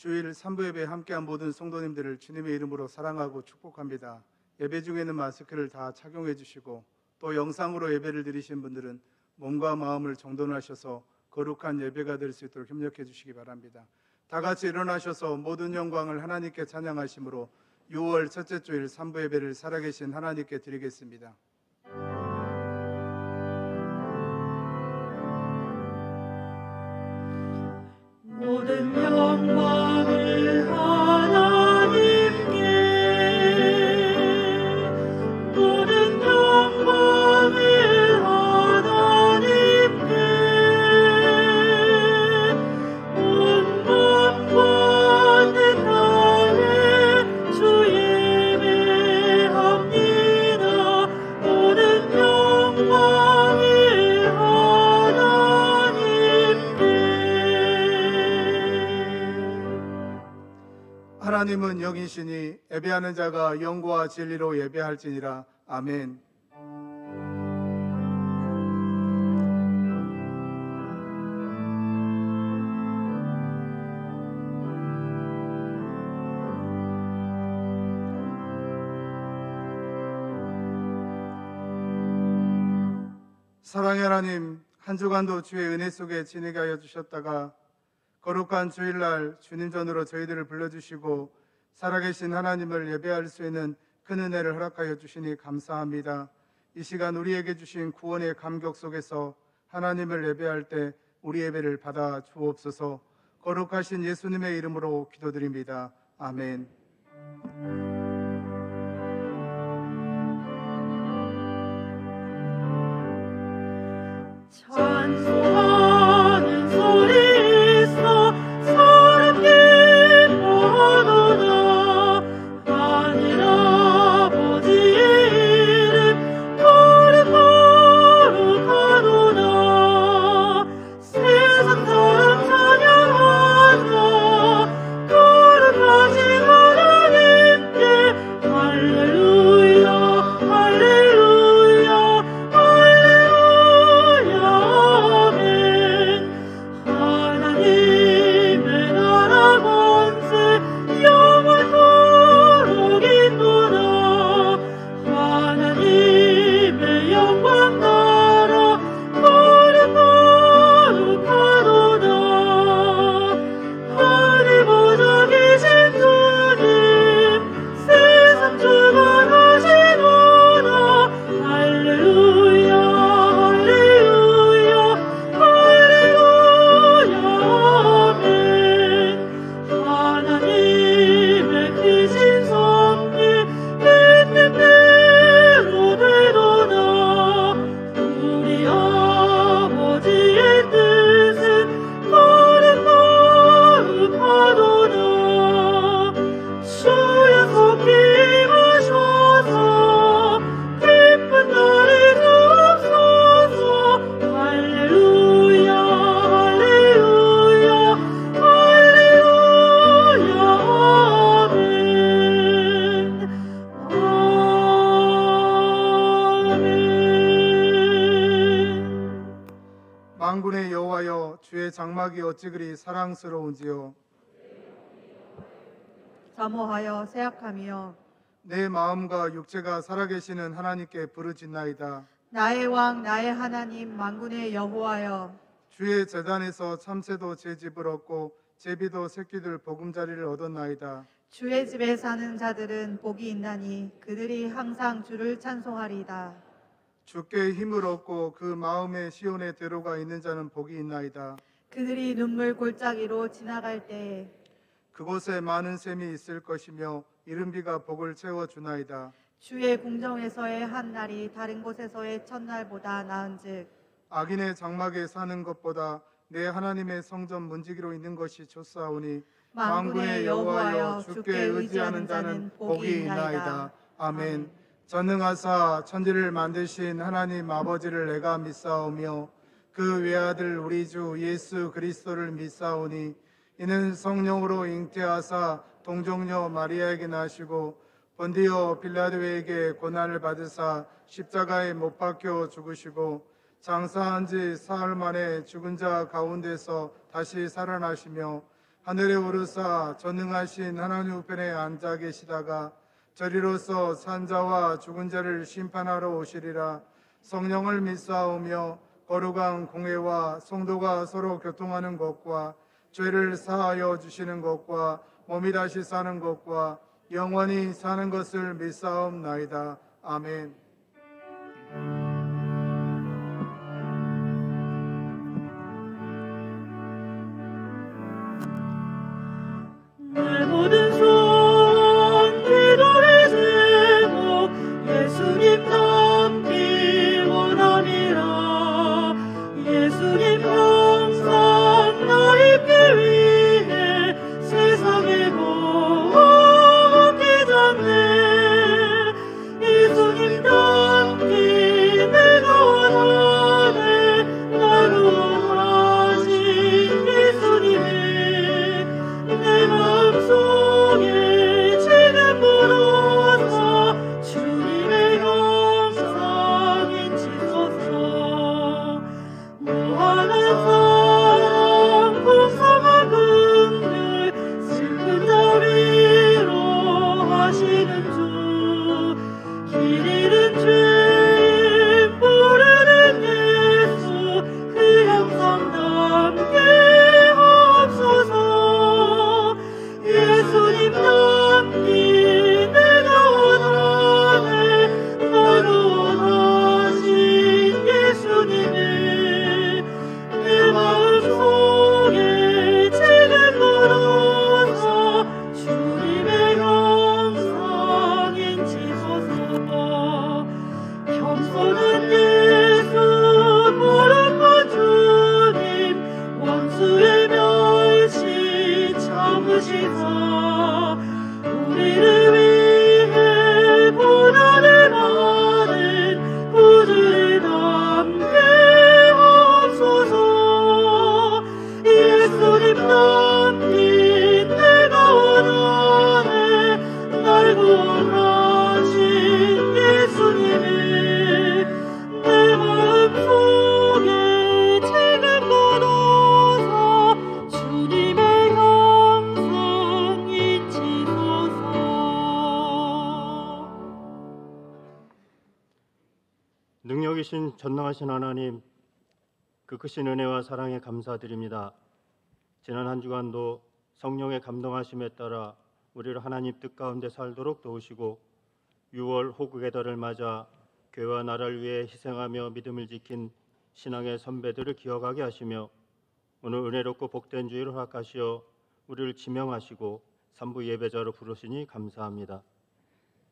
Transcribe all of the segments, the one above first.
주일 3부 예배에 함께한 모든 성도님들을 주님의 이름으로 사랑하고 축복합니다. 예배 중에는 마스크를 다 착용해 주시고 또 영상으로 예배를 드리신 분들은 몸과 마음을 정돈하셔서 거룩한 예배가 될 수 있도록 협력해 주시기 바랍니다. 다 같이 일어나셔서 모든 영광을 하나님께 찬양하심으로 6월 첫째 주일 3부 예배를 살아계신 하나님께 드리겠습니다. 모든 영광을 하나님께, 모든 영광을 하나님께, 온 마음과 내 다해 주 예배합니다. 모든 영광을 하나님께. 하나님은 영이시니 예배하는 자가 영과 진리로 예배할지니라. 아멘. 사랑의 하나님, 한 주간도 주의 은혜 속에 지내게 하여 주셨다가 거룩한 주일날 주님 전으로 저희들을 불러주시고 살아계신 하나님을 예배할 수 있는 큰 은혜를 허락하여 주시니 감사합니다. 이 시간 우리에게 주신 구원의 감격 속에서 하나님을 예배할 때 우리 예배를 받아 주옵소서. 거룩하신 예수님의 이름으로 기도드립니다. 아멘. 찬송하는 소리 있어 사람 기뻐하도다. 하늘 아버지의 이름 거룩하도다. 세상 사람 찬양하자. 거룩하신 하나님께 할렐루야 할렐루야 할렐루야 아멘. 하나님의 나라 권세 영원토록 있도다. 하나님의 영광 나라 거룩하도다. 하늘 보좌 계신 주님 세상 주관하시도다. 할렐루야 할렐루야 할렐루야 아멘. 하나님의 크신 섭리 있는 대로 되도다. 우리 아버지의 뜻은 거룩하도다. 주여 속히 임하셔서 기쁜 날이 주옵소서. 할렐루야 할렐루야 할렐루야 아멘. 아멘. 만군의 여호와여, 주의 장막이 어찌 그리 사랑스러운지요. 사모하여 세약하며 내 마음과 육체가 살아계시는 하나님께 부르짖나이다. 나의 왕 나의 하나님 만군의 여호와여, 주의 제단에서 참새도 제 집을 얻고 제비도 새끼들 보금자리를 얻었나이다. 주의 집에 사는 자들은 복이 있나니 그들이 항상 주를 찬송하리이다. 주께 힘을 얻고 그 마음에 시온의 대로가 있는 자는 복이 있나이다. 그들이 눈물 골짜기로 지나갈 때에 그곳에 많은 샘이 있을 것이며 이른 비가 복을 채워주나이다. 주의 궁정에서의 한 날이 다른 곳에서의 첫날보다 나은즉 악인의 장막에 사는 것보다 내 하나님의 성전 문지기로 있는 것이 좋사오니 만군의 여호와여, 주께 의지하는 자는 복이 있나이다. 아멘. 전능하사 천지를 만드신 하나님 아버지를 내가 믿사오며 그 외아들 우리 주 예수 그리스도를 믿사오니 이는 성령으로 잉태하사 동정녀 마리아에게 나시고 본디오 빌라도에게 고난을 받으사 십자가에 못 박혀 죽으시고 장사한 지 사흘 만에 죽은 자 가운데서 다시 살아나시며 하늘에 오르사 전능하신 하나님 우편에 앉아 계시다가 저리로서 산자와 죽은 자를 심판하러 오시리라. 성령을 믿사오며 거룩한 공회와 성도가 서로 교통하는 것과 죄를 사하여 주시는 것과 몸이 다시 사는 것과 영원히 사는 것을 믿사옵나이다. 아멘. 내 모든 소원 기도의 제목 예수님 닮기 원함이라. 예수님 형상 나 입기 위해 세상에 곱게 졌네. 예수님 닮기 내가 원하네. 나를 원하신 예수님의 내 마음속에 지금부로서 주님의 영상 인치소서. 무한한 사랑 풍성한 긍휼 슬픈 자 위로 하시는 주. 길 잃은 죄인 부르는 예수 그 형상 담게 하옵소서. 예수님 닮기 내가 원하네. 나를 원하신 예수님의 내 마음속에 지금부로서 주님의 영상 인치소서. 겸손한 예수 거룩한 주님 원수의 멸시 참으시사 우리를 위해 고난을 받은 구주를 담게 하옵소서. 예수님 닮기 내가 원하네. 날 구원하신 예수님의 내 마음속에 지금부로서 주님의 영상 인치소서. 능력이신 전능하신 하나님, 그 크신 은혜와 사랑에 감사드립니다. 지난 한 주간도 성령의 감동하심에 따라 우리를 하나님 뜻 가운데 살도록 도우시고 6월 호국의 달을 맞아 교회와 나라를 위해 희생하며 믿음을 지킨 신앙의 선배들을 기억하게 하시며 오늘 은혜롭고 복된 주일을 허락하시어 우리를 지명하시고 산부 예배자로 부르시니 감사합니다.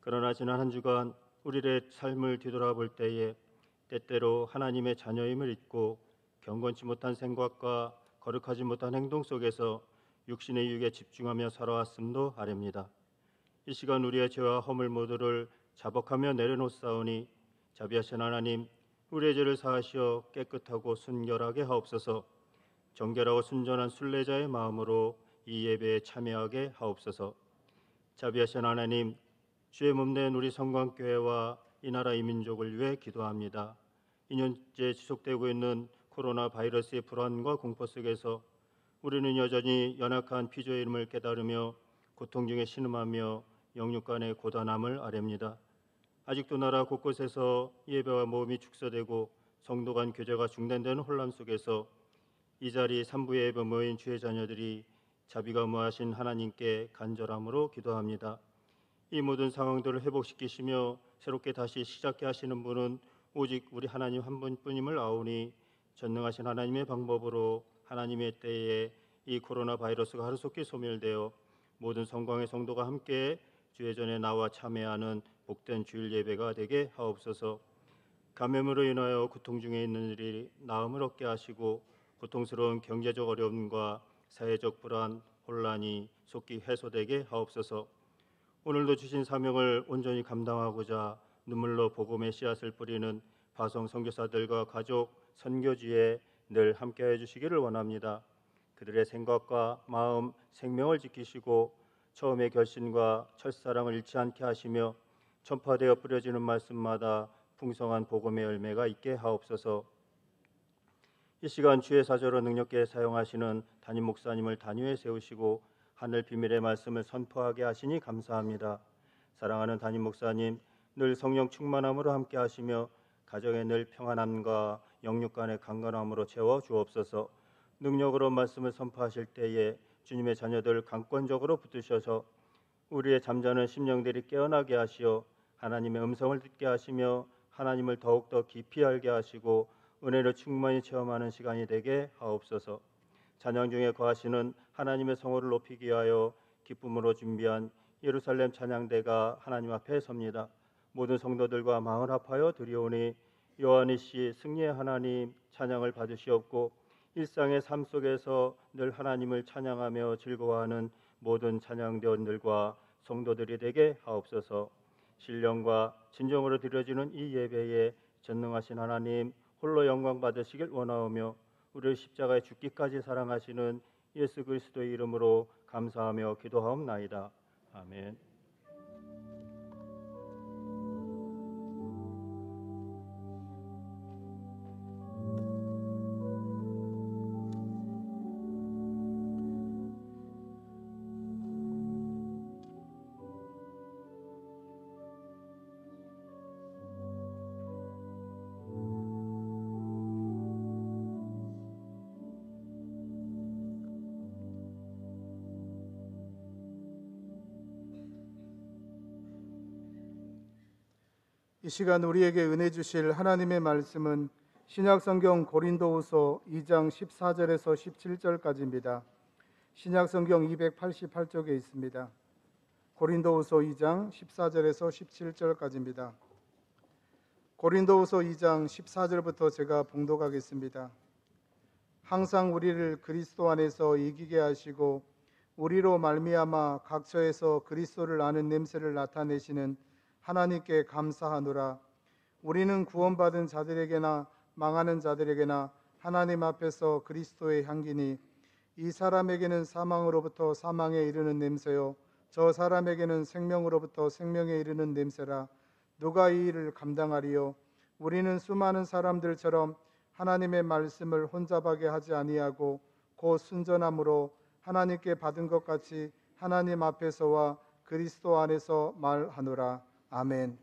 그러나 지난 한 주간 우리의 삶을 뒤돌아볼 때에 때때로 하나님의 자녀임을 잊고 경건치 못한 생각과 거룩하지 못한 행동 속에서 육신의 유익에 집중하며 살아왔음도 아렵니다. 이 시간 우리의 죄와 허물 모두를 자복하며 내려놓사오니 자비하신 하나님, 우리의 죄를 사하시어 깨끗하고 순결하게 하옵소서. 정결하고 순전한 순례자의 마음으로 이 예배에 참여하게 하옵소서. 자비하신 하나님, 주의 몸된 우리 성광교회와 이 나라 이 민족을 위해 기도합니다. 2년째 지속되고 있는 코로나 바이러스의 불안과 공포 속에서 우리는 여전히 연약한 피조의 이름을 깨달으며 고통 중에 신음하며 영육 간의 고단함을 아렵니다. 아직도 나라 곳곳에서 예배와 모험이 축소되고 성도 간 교제가 중단되는 혼란 속에서 이 자리 산부 예배 모인 주의 자녀들이 자비가 무하신 하나님께 간절함으로 기도합니다. 이 모든 상황들을 회복시키시며 새롭게 다시 시작해 하시는 분은 오직 우리 하나님 한 분뿐임을 아오니 전능하신 하나님의 방법으로 하나님의 때에 이 코로나 바이러스가 하루속히 소멸되어 모든 성광의 성도가 함께 주의 전에 나와 참여하는 복된 주일 예배가 되게 하옵소서. 감염으로 인하여 고통 중에 있는 이들이 나음을 얻게 하시고 고통스러운 경제적 어려움과 사회적 불안, 혼란이 속히 해소되게 하옵소서. 오늘도 주신 사명을 온전히 감당하고자 눈물로 복음의 씨앗을 뿌리는 바성 선교사들과 가족, 선교지에 늘 함께해 주시기를 원합니다. 그들의 생각과 마음, 생명을 지키시고 처음의 결심과 첫사랑을 잃지 않게 하시며 전파되어 뿌려지는 말씀마다 풍성한 복음의 열매가 있게 하옵소서. 이 시간 주의 사저로 능력있게 사용하시는 담임 목사님을 단위에 세우시고 하늘 비밀의 말씀을 선포하게 하시니 감사합니다. 사랑하는 담임 목사님, 늘 성령 충만함으로 함께 하시며 가정에 늘 평안함과 영육 간의 강건함으로 채워 주옵소서. 능력으로 말씀을 선포하실 때에 주님의 자녀들 강권적으로 붙드셔서 우리의 잠자는 심령들이 깨어나게 하시어 하나님의 음성을 듣게 하시며 하나님을 더욱더 깊이 알게 하시고 은혜를 충만히 체험하는 시간이 되게 하옵소서. 찬양 중에 거하시는 하나님의 성호를 높이기 위하여 기쁨으로 준비한 예루살렘 찬양대가 하나님 앞에 섭니다. 모든 성도들과 마음을 합하여 드리오니 요한이 씨 승리의 하나님 찬양을 받으시옵고 일상의 삶 속에서 늘 하나님을 찬양하며 즐거워하는 모든 찬양대원들과 성도들이 되게 하옵소서. 신령과 진정으로 드려지는 이 예배에 전능하신 하나님 홀로 영광 받으시길 원하오며 우리를 십자가에 죽기까지 사랑하시는 예수 그리스도의 이름으로 감사하며 기도하옵나이다. 아멘. 이 시간 우리에게 은혜 주실 하나님의 말씀은 신약성경 고린도후서 2장 14절에서 17절까지입니다. 신약성경 288쪽에 있습니다. 고린도후서 2장 14절에서 17절까지입니다. 고린도후서 2장 14절부터 제가 봉독하겠습니다. 항상 우리를 그리스도 안에서 이기게 하시고 우리로 말미암아 각처에서 그리스도를 아는 냄새를 나타내시는 하나님께 감사하노라. 우리는 구원받은 자들에게나 망하는 자들에게나 하나님 앞에서 그리스도의 향기니 이 사람에게는 사망으로부터 사망에 이르는 냄새요 저 사람에게는 생명으로부터 생명에 이르는 냄새라. 누가 이 일을 감당하리요? 우리는 수많은 사람들처럼 하나님의 말씀을 혼잡하게 하지 아니하고 곧 순전함으로 하나님께 받은 것 같이 하나님 앞에서와 그리스도 안에서 말하노라. 아멘.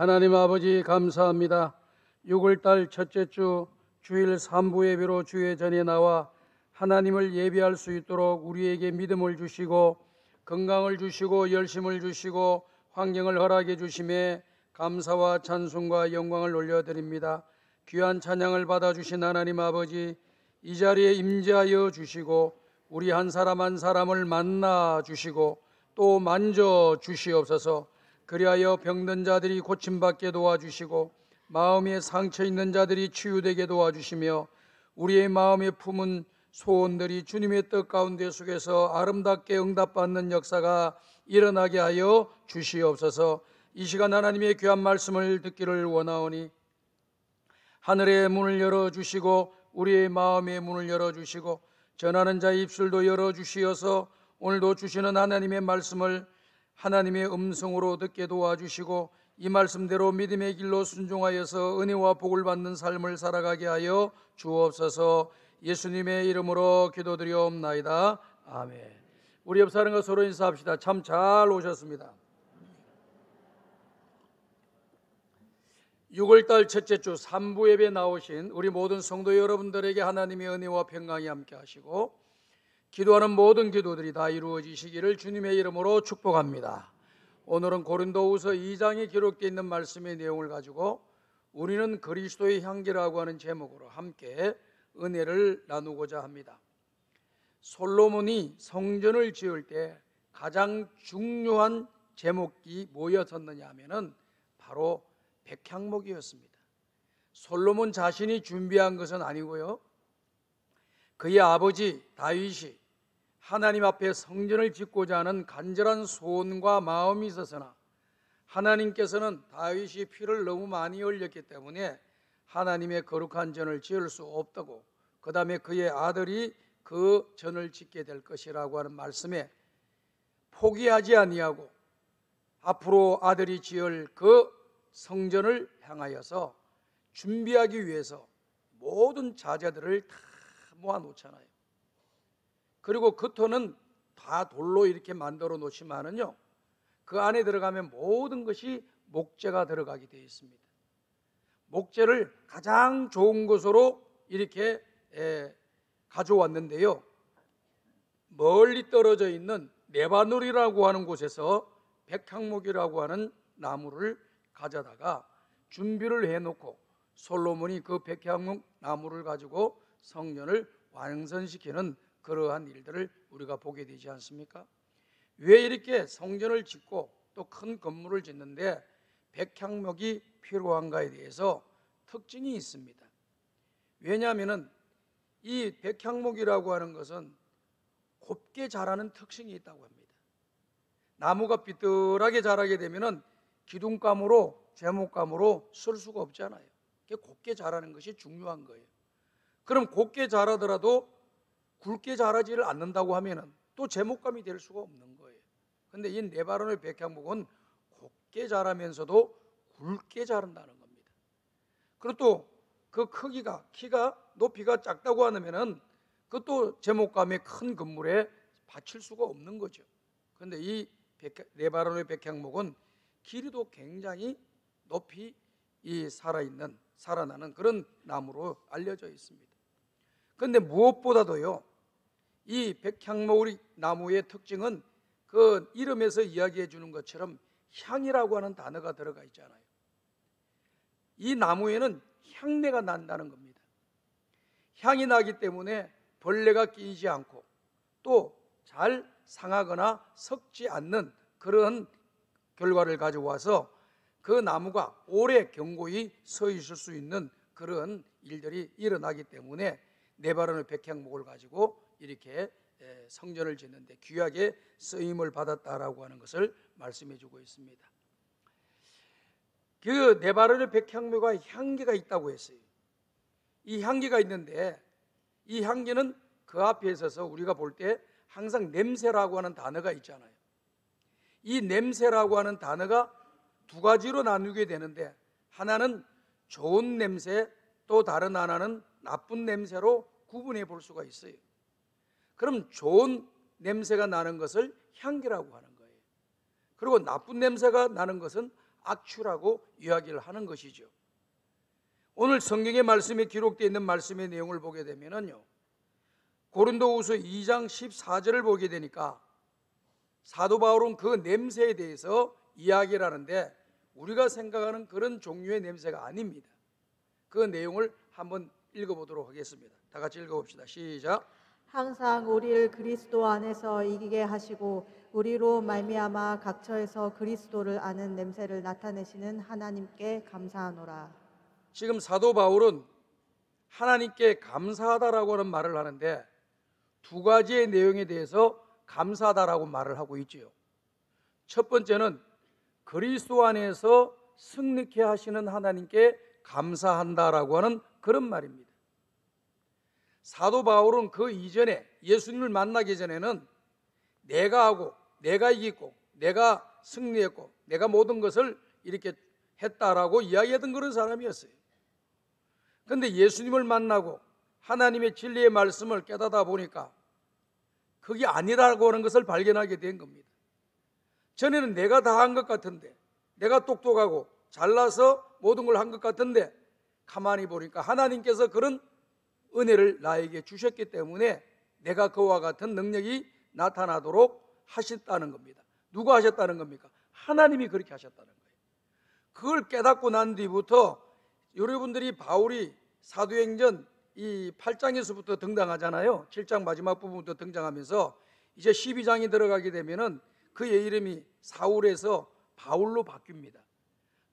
하나님 아버지 감사합니다. 6월달 첫째 주 주일 3부 예배로 주의 전에 나와 하나님을 예배할 수 있도록 우리에게 믿음을 주시고 건강을 주시고 열심을 주시고 환경을 허락해 주심에 감사와 찬송과 영광을 올려드립니다. 귀한 찬양을 받아주신 하나님 아버지, 이 자리에 임재하여 주시고 우리 한 사람 한 사람을 만나 주시고 또 만져 주시옵소서. 그리하여 병든 자들이 고침받게 도와주시고 마음에 상처 있는 자들이 치유되게 도와주시며 우리의 마음에 품은 소원들이 주님의 뜻 가운데 속에서 아름답게 응답받는 역사가 일어나게 하여 주시옵소서. 이 시간 하나님의 귀한 말씀을 듣기를 원하오니 하늘의 문을 열어주시고 우리의 마음의 문을 열어주시고 전하는 자의 입술도 열어주시어서 오늘도 주시는 하나님의 말씀을 하나님의 음성으로 듣게 도와주시고 이 말씀대로 믿음의 길로 순종하여서 은혜와 복을 받는 삶을 살아가게 하여 주옵소서. 예수님의 이름으로 기도드리옵나이다. 아멘. 우리 옆 사람과 서로 인사합시다. 참 잘 오셨습니다. 6월달 첫째 주 3부 예배 나오신 우리 모든 성도 여러분들에게 하나님의 은혜와 평강이 함께 하시고 기도하는 모든 기도들이 다 이루어지시기를 주님의 이름으로 축복합니다. 오늘은 고린도후서 2장에 기록되어 있는 말씀의 내용을 가지고 우리는 그리스도의 향기라고 하는 제목으로 함께 은혜를 나누고자 합니다. 솔로몬이 성전을 지을 때 가장 중요한 제목이 뭐였었느냐 하면은 바로 백향목이었습니다. 솔로몬 자신이 준비한 것은 아니고요, 그의 아버지 다윗이 하나님 앞에 성전을 짓고자 하는 간절한 소원과 마음이 있었으나 하나님께서는 다윗이 피를 너무 많이 흘렸기 때문에 하나님의 거룩한 전을 지을 수 없다고, 그 다음에 그의 아들이 그 전을 짓게 될 것이라고 하는 말씀에 포기하지 아니하고 앞으로 아들이 지을 그 성전을 향하여서 준비하기 위해서 모든 자재들을 다 모아놓잖아요. 그리고 그 터는 다 돌로 이렇게 만들어 놓지만은요, 그 안에 들어가면 모든 것이 목재가 들어가게 되어 있습니다. 목재를 가장 좋은 곳으로 이렇게 가져왔는데요, 멀리 떨어져 있는 네바놀이라고 하는 곳에서 백향목이라고 하는 나무를 가져다가 준비를 해놓고 솔로몬이 그 백향목 나무를 가지고 성전을 완성시키는 그러한 일들을 우리가 보게 되지 않습니까? 왜 이렇게 성전을 짓고 또 큰 건물을 짓는데 백향목이 필요한가에 대해서 특징이 있습니다. 왜냐하면 이 백향목이라고 하는 것은 곱게 자라는 특징이 있다고 합니다. 나무가 삐뚤하게 자라게 되면 기둥감으로 제목감으로 쓸 수가 없잖아요. 곱게 자라는 것이 중요한 거예요. 그럼 곱게 자라더라도 굵게 자라지를 않는다고 하면은 또 제목감이 될 수가 없는 거예요. 근데 이 네바논의 백향목은 곱게 자라면서도 굵게 자란다는 겁니다. 그리고 또 그 키가 높이가 작다고 하면은 그것도 제목감의 큰 건물에 받칠 수가 없는 거죠. 그런데 이 네바논의 백향목은 길이도 굉장히 높이 살아나는 그런 나무로 알려져 있습니다. 그런데 무엇보다도요, 이 백향목 나무의 특징은 그 이름에서 이야기해 주는 것처럼 향이라고 하는 단어가 들어가 있잖아요. 이 나무에는 향내가 난다는 겁니다. 향이 나기 때문에 벌레가 끼지 않고 또 잘 상하거나 썩지 않는 그런 결과를 가져와서 그 나무가 오래 견고히 서 있을 수 있는 그런 일들이 일어나기 때문에 네바논의 백향목을 가지고 이렇게 성전을 짓는데 귀하게 쓰임을 받았다라고 하는 것을 말씀해 주고 있습니다. 그 네바논의 백향목에 향기가 있다고 했어요. 이 향기가 있는데 이 향기는 그 앞에 있어서 우리가 볼 때 항상 냄새라고 하는 단어가 있잖아요. 이 냄새라고 하는 단어가 두 가지로 나누게 되는데 하나는 좋은 냄새, 또 다른 하나는 나쁜 냄새로 구분해 볼 수가 있어요. 그럼 좋은 냄새가 나는 것을 향기라고 하는 거예요. 그리고 나쁜 냄새가 나는 것은 악취라고 이야기를 하는 것이죠. 오늘 성경의 말씀에 기록되어 있는 말씀의 내용을 보게 되면요, 고린도후서 2장 14절을 보게 되니까 사도 바울은 그 냄새에 대해서 이야기를 하는데 우리가 생각하는 그런 종류의 냄새가 아닙니다. 그 내용을 한번 읽어보도록 하겠습니다. 다 같이 읽어봅시다. 시작. 항상 우리를 그리스도 안에서 이기게 하시고 우리로 말미암아 각처에서 그리스도를 아는 냄새를 나타내시는 하나님께 감사하노라. 지금 사도 바울은 하나님께 감사하다라고 하는 말을 하는데 두 가지의 내용에 대해서 감사하다라고 말을 하고 있지요. 첫 번째는 그리스도 안에서 승리케 하시는 하나님께 감사한다라고 하는 그런 말입니다. 사도 바울은 그 이전에 예수님을 만나기 전에는 내가 하고 내가 이기고 내가 승리했고 내가 모든 것을 이렇게 했다라고 이야기하던 그런 사람이었어요. 그런데 예수님을 만나고 하나님의 진리의 말씀을 깨닫다 보니까 그게 아니라고 하는 것을 발견하게 된 겁니다. 전에는 내가 다 한 것 같은데, 내가 똑똑하고 잘나서 모든 걸 한 것 같은데 가만히 보니까 하나님께서 그런 은혜를 나에게 주셨기 때문에 내가 그와 같은 능력이 나타나도록 하셨다는 겁니다. 누가 하셨다는 겁니까? 하나님이 그렇게 하셨다는 거예요. 그걸 깨닫고 난 뒤부터 여러분들이 바울이 사도행전 이 8장에서부터 등장하잖아요. 7장 마지막 부분부터 등장하면서 이제 12장이 들어가게 되면은 그의 이름이 사울에서 바울로 바뀝니다.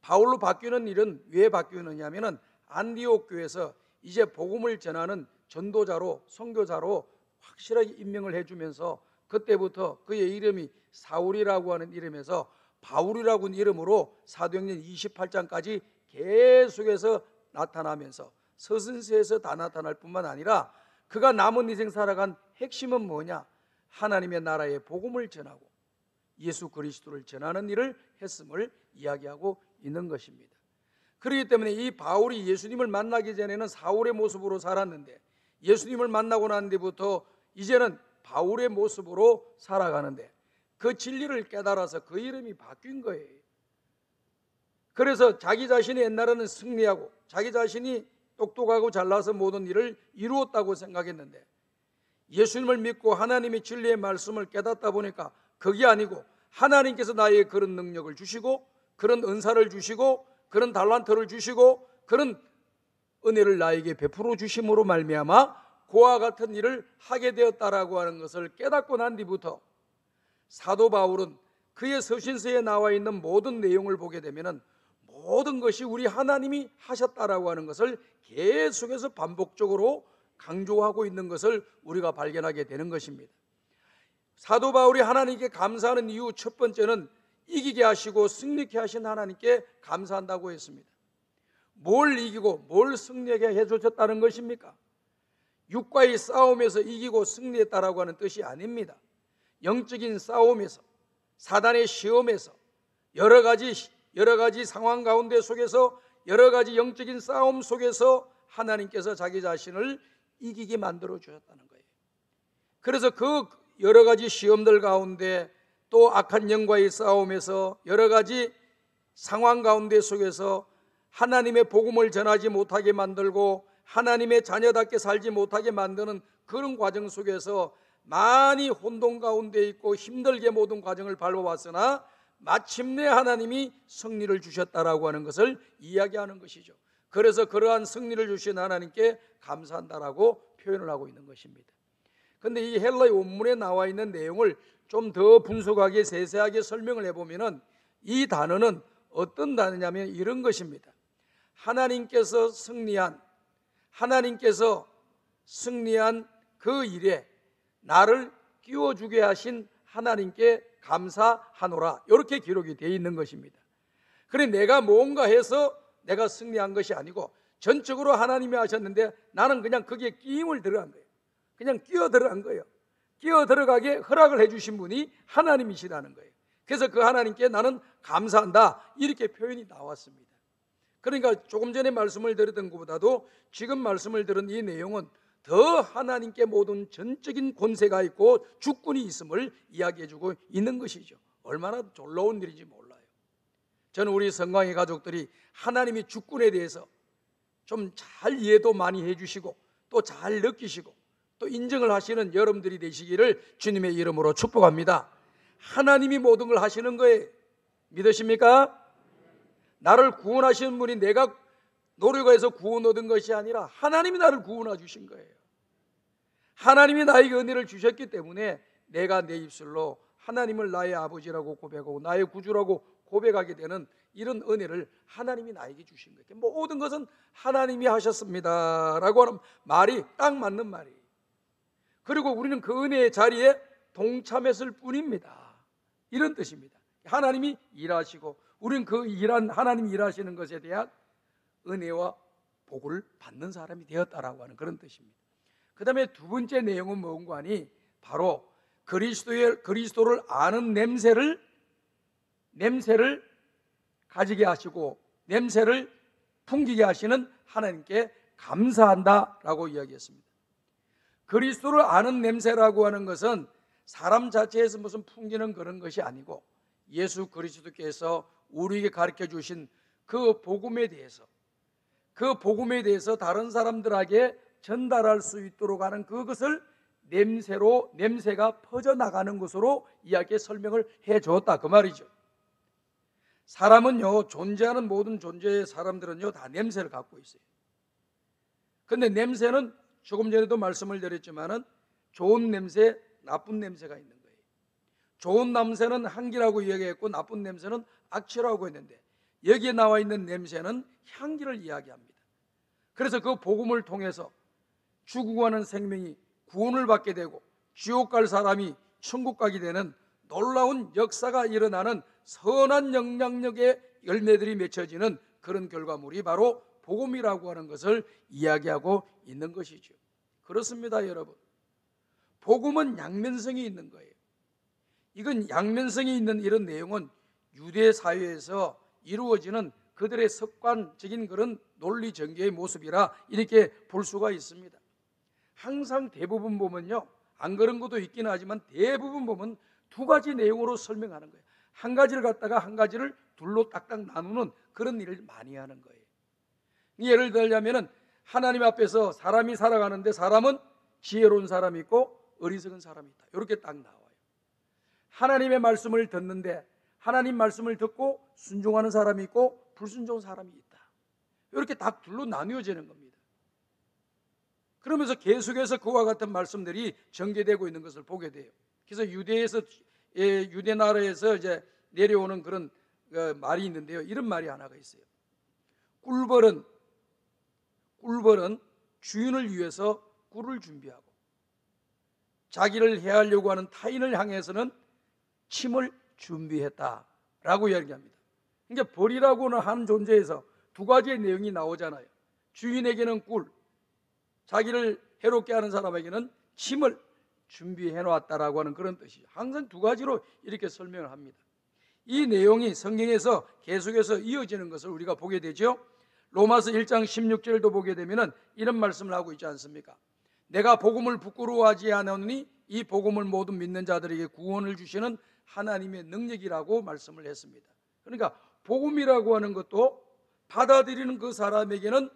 바울로 바뀌는 일은 왜 바뀌느냐면은 안디옥 교회에서 이제 복음을 전하는 전도자로 선교자로 확실하게 임명을 해주면서 그때부터 그의 이름이 사울이라고 하는 이름에서 바울이라고 하는 이름으로 사도행전 28장까지 계속해서 나타나면서 서신서에서 다 나타날 뿐만 아니라 그가 남은 인생 살아간 핵심은 뭐냐? 하나님의 나라의 복음을 전하고 예수 그리스도를 전하는 일을 했음을 이야기하고 있는 것입니다. 그렇기 때문에 이 바울이 예수님을 만나기 전에는 사울의 모습으로 살았는데 예수님을 만나고 난 뒤부터 이제는 바울의 모습으로 살아가는데 그 진리를 깨달아서 그 이름이 바뀐 거예요. 그래서 자기 자신이 옛날에는 승리하고 자기 자신이 똑똑하고 잘나서 모든 일을 이루었다고 생각했는데 예수님을 믿고 하나님의 진리의 말씀을 깨닫다 보니까 그게 아니고 하나님께서 나에게 그런 능력을 주시고 그런 은사를 주시고 그런 달란트를 주시고 그런 은혜를 나에게 베풀어 주심으로 말미암아 그와 같은 일을 하게 되었다라고 하는 것을 깨닫고 난 뒤부터 사도 바울은 그의 서신서에 나와 있는 모든 내용을 보게 되면은 모든 것이 우리 하나님이 하셨다라고 하는 것을 계속해서 반복적으로 강조하고 있는 것을 우리가 발견하게 되는 것입니다. 사도 바울이 하나님께 감사하는 이유 첫 번째는 이기게 하시고 승리케 하신 하나님께 감사한다고 했습니다. 뭘 이기고 뭘 승리하게 해주셨다는 것입니까? 육과의 싸움에서 이기고 승리했다라고 하는 뜻이 아닙니다. 영적인 싸움에서 사단의 시험에서 여러 가지 상황 가운데 속에서 여러 가지 영적인 싸움 속에서 하나님께서 자기 자신을 이기게 만들어 주셨다는 거예요. 그래서 그 여러 가지 시험들 가운데 또 악한 영과의 싸움에서 여러 가지 상황 가운데 속에서 하나님의 복음을 전하지 못하게 만들고 하나님의 자녀답게 살지 못하게 만드는 그런 과정 속에서 많이 혼돈 가운데 있고 힘들게 모든 과정을 밟아왔으나 마침내 하나님이 승리를 주셨다라고 하는 것을 이야기하는 것이죠. 그래서 그러한 승리를 주신 하나님께 감사한다라고 표현을 하고 있는 것입니다. 그런데 이 헬라의 원문에 나와 있는 내용을 좀 더 분석하게 세세하게 설명을 해보면은 이 단어는 어떤 단어냐면 이런 것입니다. 하나님께서 승리한 그 일에 나를 끼워주게 하신 하나님께 감사하노라, 이렇게 기록이 되어 있는 것입니다. 그래 내가 뭔가 해서 내가 승리한 것이 아니고 전적으로 하나님이 하셨는데 나는 그냥 거기에 끼임을 들어간 거예요. 그냥 끼어 들어간 거예요. 끼어 들어가게 허락을 해주신 분이 하나님이시라는 거예요. 그래서 그 하나님께 나는 감사한다, 이렇게 표현이 나왔습니다. 그러니까 조금 전에 말씀을 드렸던 것보다도 지금 말씀을 들은 이 내용은 더 하나님께 모든 전적인 권세가 있고 주권이 있음을 이야기해주고 있는 것이죠. 얼마나 놀라운 일인지 몰라요. 저는 우리 성광의 가족들이 하나님의 주권에 대해서 좀 잘 이해도 많이 해주시고 또 잘 느끼시고 또 인정을 하시는 여러분들이 되시기를 주님의 이름으로 축복합니다. 하나님이 모든 걸 하시는 거예요. 믿으십니까? 나를 구원하시는 분이 내가 노력해서 구원 얻은 것이 아니라 하나님이 나를 구원해 주신 거예요. 하나님이 나에게 은혜를 주셨기 때문에 내가 내 입술로 하나님을 나의 아버지라고 고백하고 나의 구주라고 고백하게 되는 이런 은혜를 하나님이 나에게 주신 거예요. 모든 것은 하나님이 하셨습니다 라고 하는 말이 딱 맞는 말이에요. 그리고 우리는 그 은혜의 자리에 동참했을 뿐입니다. 이런 뜻입니다. 하나님이 일하시고 우리는 그 일한 하나님이 일하시는 것에 대한 은혜와 복을 받는 사람이 되었다라고 하는 그런 뜻입니다. 그 다음에 두 번째 내용은 뭔가 하니 바로 그리스도를 아는 냄새를 가지게 하시고 냄새를 풍기게 하시는 하나님께 감사한다라고 이야기했습니다. 그리스도를 아는 냄새라고 하는 것은 사람 자체에서 무슨 풍기는 그런 것이 아니고 예수 그리스도께서 우리에게 가르쳐 주신 그 복음에 대해서 다른 사람들에게 전달할 수 있도록 하는 그것을 냄새가 퍼져나가는 것으로 이야기에 설명을 해줬다 그 말이죠. 사람은요, 존재하는 모든 존재의 사람들은요 다 냄새를 갖고 있어요. 근데 냄새는 조금 전에도 말씀을 드렸지만은 좋은 냄새, 나쁜 냄새가 있는 거예요. 좋은 냄새는 향기라고 이야기했고 나쁜 냄새는 악취라고 했는데 여기에 나와 있는 냄새는 향기를 이야기합니다. 그래서 그 복음을 통해서 죽어가는 생명이 구원을 받게 되고 지옥 갈 사람이 천국 가게 되는 놀라운 역사가 일어나는 선한 영향력의 열매들이 맺혀지는 그런 결과물이 바로 복음이라고 하는 것을 이야기하고 있는 것이죠. 그렇습니다, 여러분. 복음은 양면성이 있는 거예요. 이건 양면성이 있는 이런 내용은 유대 사회에서 이루어지는 그들의 습관적인 그런 논리 전개의 모습이라 이렇게 볼 수가 있습니다. 항상 대부분 보면요, 안 그런 것도 있긴 하지만 대부분 보면 두 가지 내용으로 설명하는 거예요. 한 가지를 갖다가 한 가지를 둘로 딱딱 나누는 그런 일을 많이 하는 거예요. 예를 들자면은 하나님 앞에서 사람이 살아가는데 사람은 지혜로운 사람이 있고 어리석은 사람이 있다. 이렇게 딱 나와요. 하나님의 말씀을 듣는데 하나님 말씀을 듣고 순종하는 사람이 있고 불순종하는 사람이 있다. 이렇게 딱 둘로 나뉘어지는 겁니다. 그러면서 계속해서 그와 같은 말씀들이 전개되고 있는 것을 보게 돼요. 그래서 유대 나라에서 이제 내려오는 그런 말이 있는데요. 이런 말이 하나가 있어요. 꿀벌은 주인을 위해서 꿀을 준비하고 자기를 해하려고 하는 타인을 향해서는 침을 준비했다라고 이야기합니다. 그러니까 벌이라고는 한 존재에서 두 가지의 내용이 나오잖아요. 주인에게는 꿀, 자기를 해롭게 하는 사람에게는 침을 준비해 놓았다라고 하는 그런 뜻이죠. 항상 두 가지로 이렇게 설명을 합니다. 이 내용이 성경에서 계속해서 이어지는 것을 우리가 보게 되죠. 로마서 1장 16절도 보게 되면 이런 말씀을 하고 있지 않습니까? 내가 복음을 부끄러워하지 않으니 이 복음을 모든 믿는 자들에게 구원을 주시는 하나님의 능력이라고 말씀을 했습니다. 그러니까 복음이라고 하는 것도 받아들이는 그 사람에게는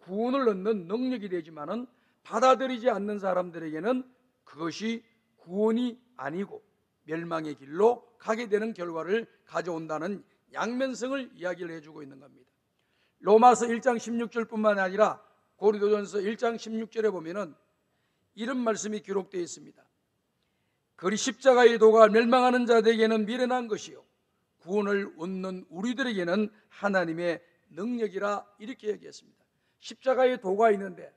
구원을 얻는 능력이 되지만은 받아들이지 않는 사람들에게는 그것이 구원이 아니고 멸망의 길로 가게 되는 결과를 가져온다는 양면성을 이야기를 해주고 있는 겁니다. 로마서 1장 16절뿐만 아니라 고린도전서 1장 16절에 보면은 이런 말씀이 기록되어 있습니다. 그리 십자가의 도가 멸망하는 자들에게는 미련한 것이요 구원을 얻는 우리들에게는 하나님의 능력이라 이렇게 얘기했습니다. 십자가의 도가 있는데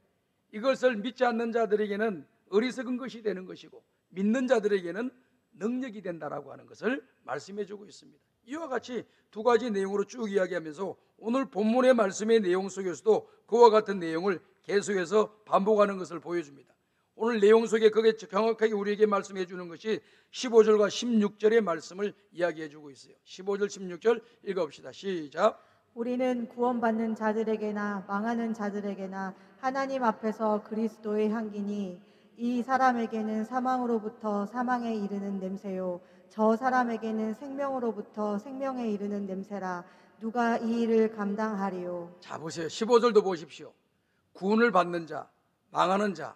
이것을 믿지 않는 자들에게는 어리석은 것이 되는 것이고 믿는 자들에게는 능력이 된다라고 하는 것을 말씀해 주고 있습니다. 이와 같이 두 가지 내용으로 쭉 이야기하면서 오늘 본문의 말씀의 내용 속에서도 그와 같은 내용을 계속해서 반복하는 것을 보여줍니다. 오늘 내용 속에 그게 정확하게 우리에게 말씀해 주는 것이 15절과 16절의 말씀을 이야기해 주고 있어요. 15절 16절 읽어봅시다. 시작. 우리는 구원받는 자들에게나 망하는 자들에게나 하나님 앞에서 그리스도의 향기니 이 사람에게는 사망으로부터 사망에 이르는 냄새요 저 사람에게는 생명으로부터 생명에 이르는 냄새라. 누가 이 일을 감당하리요? 자, 보세요. 15절도 보십시오. 구원을 받는 자, 망하는 자,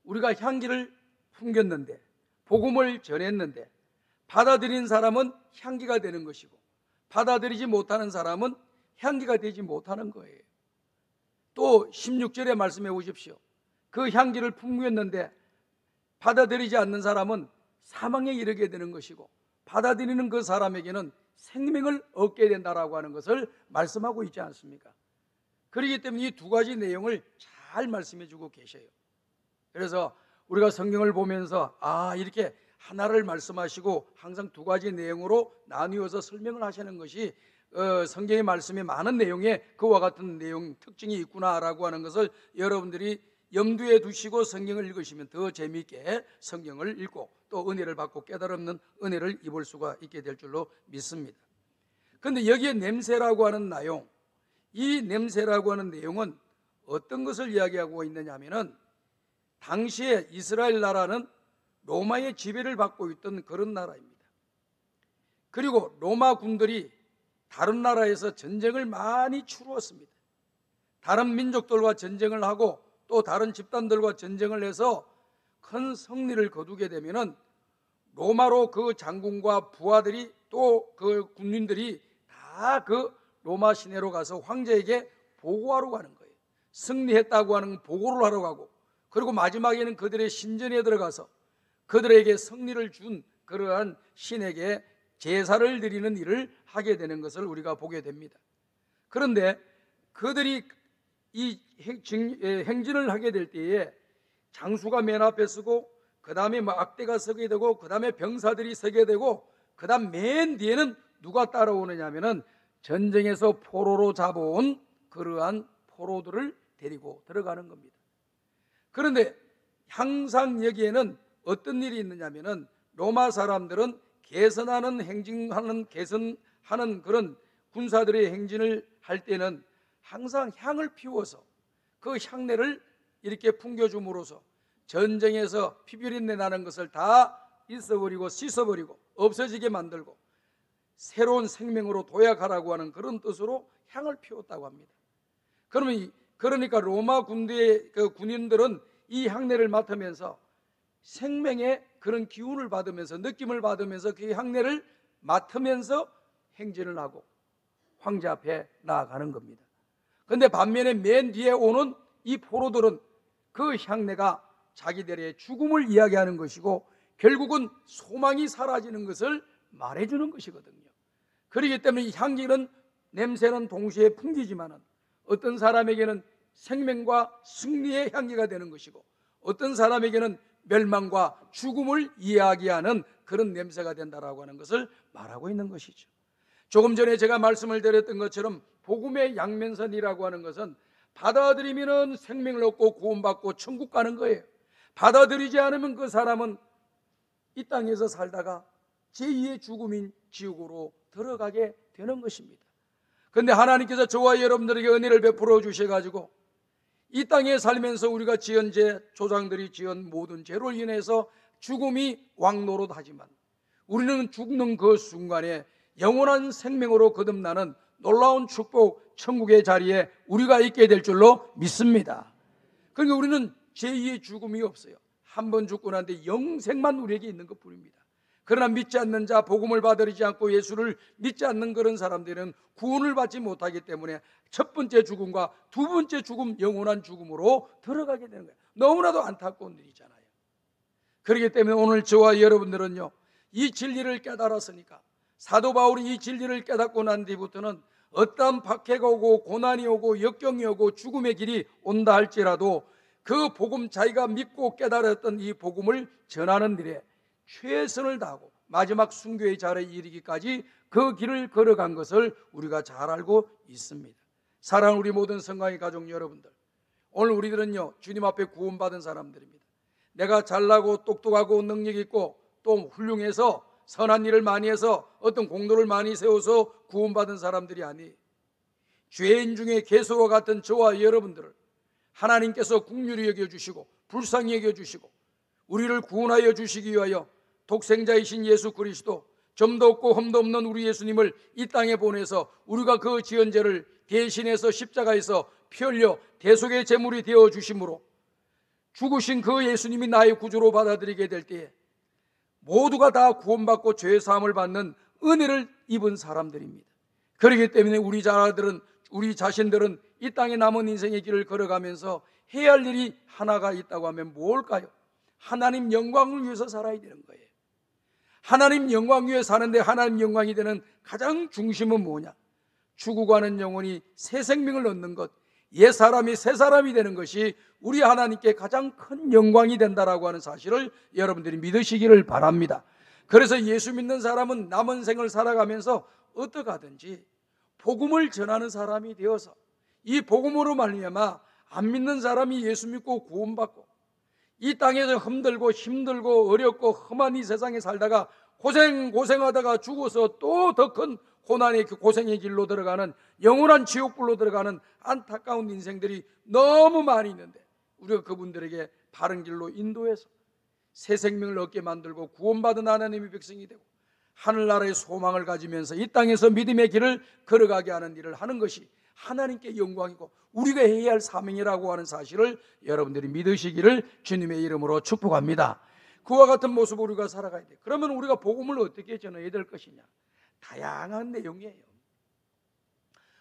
우리가 향기를 풍겼는데, 복음을 전했는데, 받아들인 사람은 향기가 되는 것이고, 받아들이지 못하는 사람은 향기가 되지 못하는 거예요. 또 16절의 말씀해 보십시오. 그 향기를 풍겼는데 받아들이지 않는 사람은 사망에 이르게 되는 것이고, 받아들이는 그 사람에게는 생명을 얻게 된다라고 하는 것을 말씀하고 있지 않습니까? 그렇기 때문에 이 두 가지 내용을 잘 말씀해 주고 계셔요. 그래서 우리가 성경을 보면서 이렇게 하나를 말씀하시고 항상 두 가지 내용으로 나누어서 설명을 하시는 것이 성경의 말씀에 많은 내용에 그와 같은 내용 특징이 있구나라고 하는 것을 여러분들이 염두에 두시고 성경을 읽으시면 더 재미있게 성경을 읽고 또 은혜를 받고 깨달음는 은혜를 입을 수가 있게 될 줄로 믿습니다. 그런데 여기에 냄새라고 하는 내용, 이 냄새라고 하는 내용은 어떤 것을 이야기하고 있느냐 하면은, 당시에 이스라엘 나라는 로마의 지배를 받고 있던 그런 나라입니다. 그리고 로마 군들이 다른 나라에서 전쟁을 많이 치루었습니다. 다른 민족들과 전쟁을 하고 또 다른 집단들과 전쟁을 해서 큰 승리를 거두게 되면은 로마로 그 장군과 부하들이 또 그 군인들이 다 그 로마 시내로 가서 황제에게 보고하러 가는 거예요. 승리했다고 하는 보고를 하러 가고, 그리고 마지막에는 그들의 신전에 들어가서 그들에게 승리를 준 그러한 신에게 제사를 드리는 일을 하게 되는 것을 우리가 보게 됩니다. 그런데 그들이 이 행진을 하게 될 때에 장수가 맨 앞에 서고, 그 다음에 악대가 서게 되고, 그 다음에 병사들이 서게 되고, 그 다음 맨 뒤에는 누가 따라오느냐 하면은 전쟁에서 포로로 잡아온 그러한 포로들을 데리고 들어가는 겁니다. 그런데 항상 여기에는 어떤 일이 있느냐면은, 로마 사람들은 개선하는 그런 군사들의 행진을 할 때는 항상 향을 피워서 그 향내를 이렇게 풍겨줌으로써 전쟁에서 피비린내 나는 것을 다 있어버리고 씻어버리고 없어지게 만들고 새로운 생명으로 도약하라고 하는 그런 뜻으로 향을 피웠다고 합니다. 그러니까 로마 군대의 그 군인들은 이 향내를 맡으면서 생명의 그런 기운을 받으면서, 느낌을 받으면서 그 향내를 맡으면서 행진을 하고 황제 앞에 나아가는 겁니다. 그런데 반면에 맨 뒤에 오는 이 포로들은 그 향내가 자기들의 죽음을 이야기하는 것이고, 결국은 소망이 사라지는 것을 말해주는 것이거든요. 그렇기 때문에 이 향기는, 냄새는 동시에 풍기지만은 어떤 사람에게는 생명과 승리의 향기가 되는 것이고, 어떤 사람에게는 멸망과 죽음을 이야기하는 그런 냄새가 된다라고 하는 것을 말하고 있는 것이죠. 조금 전에 제가 말씀을 드렸던 것처럼 복음의 양면선이라고 하는 것은 받아들이면 생명을 얻고 구원받고 천국 가는 거예요. 받아들이지 않으면 그 사람은 이 땅에서 살다가 제2의 죽음인 지옥으로 들어가게 되는 것입니다. 그런데 하나님께서 저와 여러분들에게 은혜를 베풀어 주셔가지고 이 땅에 살면서 우리가 지은 죄, 조상들이 지은 모든 죄로 인해서 죽음이 왕노릇하지만 우리는 죽는 그 순간에 영원한 생명으로 거듭나는 놀라운 축복, 천국의 자리에 우리가 있게 될 줄로 믿습니다. 그러니까 우리는 제2의 죽음이 없어요. 한 번 죽고 난 뒤에 영생만 우리에게 있는 것뿐입니다. 그러나 믿지 않는 자, 복음을 받아들이지 않고 예수를 믿지 않는 그런 사람들은 구원을 받지 못하기 때문에 첫 번째 죽음과 두 번째 죽음, 영원한 죽음으로 들어가게 되는 거예요. 너무나도 안타까운 일이잖아요. 그렇기 때문에 오늘 저와 여러분들은요, 이 진리를 깨달았으니까, 사도 바울이 이 진리를 깨닫고 난 뒤부터는 어떠한 박해가 오고 고난이 오고 역경이 오고 죽음의 길이 온다 할지라도 그 복음, 자기가 믿고 깨달았던 이 복음을 전하는 일에 최선을 다하고 마지막 순교의 자리에 이르기까지 그 길을 걸어간 것을 우리가 잘 알고 있습니다. 사랑하는 우리 모든 성강의 가족 여러분들, 오늘 우리들은요, 주님 앞에 구원받은 사람들입니다. 내가 잘나고 똑똑하고 능력 있고 또 훌륭해서 선한 일을 많이 해서 어떤 공로를 많이 세워서 구원받은 사람들이 아니에요. 죄인 중에 개소와 같은 저와 여러분들을 하나님께서 긍휼히 여겨주시고 불쌍히 여겨주시고 우리를 구원하여 주시기 위하여 독생자이신 예수 그리스도, 점도 없고 흠도 없는 우리 예수님을 이 땅에 보내서 우리가 그 지은 죄를 대신해서 십자가에서 피 흘려 대속의 제물이 되어 주심으로 죽으신 그 예수님이 나의 구주로 받아들이게 될 때에 모두가 다 구원받고 죄 사함을 받는 은혜를 입은 사람들입니다. 그렇기 때문에 우리 자신들은 이 땅에 남은 인생의 길을 걸어가면서 해야 할 일이 하나가 있다고 하면 뭘까요? 하나님 영광을 위해서 살아야 되는 거예요. 하나님 영광 위에 사는데 하나님 영광이 되는 가장 중심은 뭐냐? 죽고 가는 영혼이 새 생명을 얻는 것, 옛 사람이 새 사람이 되는 것이 우리 하나님께 가장 큰 영광이 된다라고 하는 사실을 여러분들이 믿으시기를 바랍니다. 그래서 예수 믿는 사람은 남은 생을 살아가면서 어떻게 하든지 복음을 전하는 사람이 되어서 이 복음으로 말미암아 안 믿는 사람이 예수 믿고 구원받고 이 땅에서 힘들고 어렵고 험한 이 세상에 살다가 고생하다가 죽어서 또 더 큰 고난의 고생의 길로 들어가는 영원한 지옥불로 들어가는 안타까운 인생들이 너무 많이 있는데 우리가 그분들에게 바른 길로 인도해서 새 생명을 얻게 만들고 구원받은 하나님의 백성이 되고 하늘나라의 소망을 가지면서 이 땅에서 믿음의 길을 걸어가게 하는 일을 하는 것이 하나님께 영광이고 우리가 해야 할 사명이라고 하는 사실을 여러분들이 믿으시기를 주님의 이름으로 축복합니다. 그와 같은 모습으로 우리가 살아가야 돼. 그러면 우리가 복음을 어떻게 전해야 될 것이냐? 다양한 내용이에요.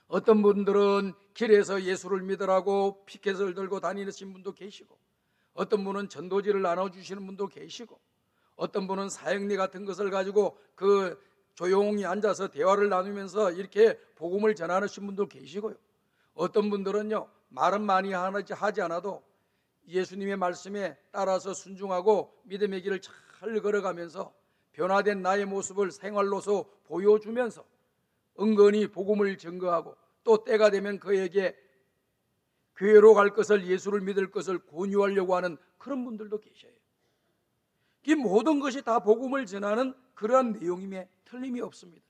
어떤 분들은 길에서 예수를 믿으라고 피켓을 들고 다니시는 분도 계시고, 어떤 분은 전도지를 나눠주시는 분도 계시고, 어떤 분은 사형리 같은 것을 가지고 그 조용히 앉아서 대화를 나누면서 이렇게 복음을 전하시는 분도 계시고요. 어떤 분들은요, 말은 많이 하지 않아도 예수님의 말씀에 따라서 순종하고 믿음의 길을 잘 걸어가면서 변화된 나의 모습을 생활로서 보여주면서 은근히 복음을 증거하고 또 때가 되면 그에게 교회로 갈 것을, 예수를 믿을 것을 권유하려고 하는 그런 분들도 계셔요. 이 모든 것이 다 복음을 전하는 그러한 내용임에 틀림이 없습니다.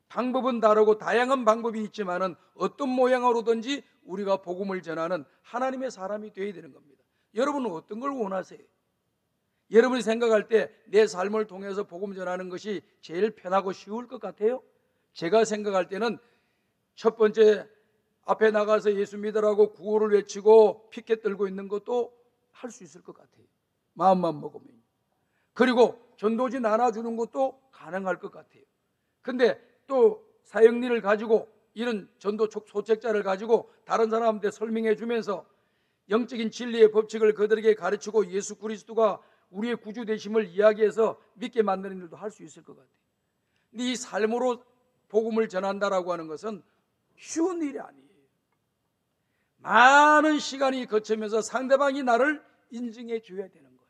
방법은 다르고 다양한 방법이 있지만은 어떤 모양으로든지 우리가 복음을 전하는 하나님의 사람이 되어야 되는 겁니다. 여러분은 어떤 걸 원하세요? 여러분이 생각할 때 내 삶을 통해서 복음 전하는 것이 제일 편하고 쉬울 것 같아요? 제가 생각할 때는 첫 번째 앞에 나가서 예수 믿으라고 구호를 외치고 피켓 들고 있는 것도 할 수 있을 것 같아요. 마음만 먹으면. 그리고 전도지 나눠주는 것도 가능할 것 같아요. 근데 또 사형리를 가지고 이런 전도 소책자를 가지고 다른 사람한테 설명해 주면서 영적인 진리의 법칙을 그들에게 가르치고 예수 그리스도가 우리의 구주 되심을 이야기해서 믿게 만드는 일도 할 수 있을 것 같아요. 근데 이 삶으로 복음을 전한다라고 하는 것은 쉬운 일이 아니에요. 많은 시간이 거치면서 상대방이 나를 인정해 줘야 되는 거예요.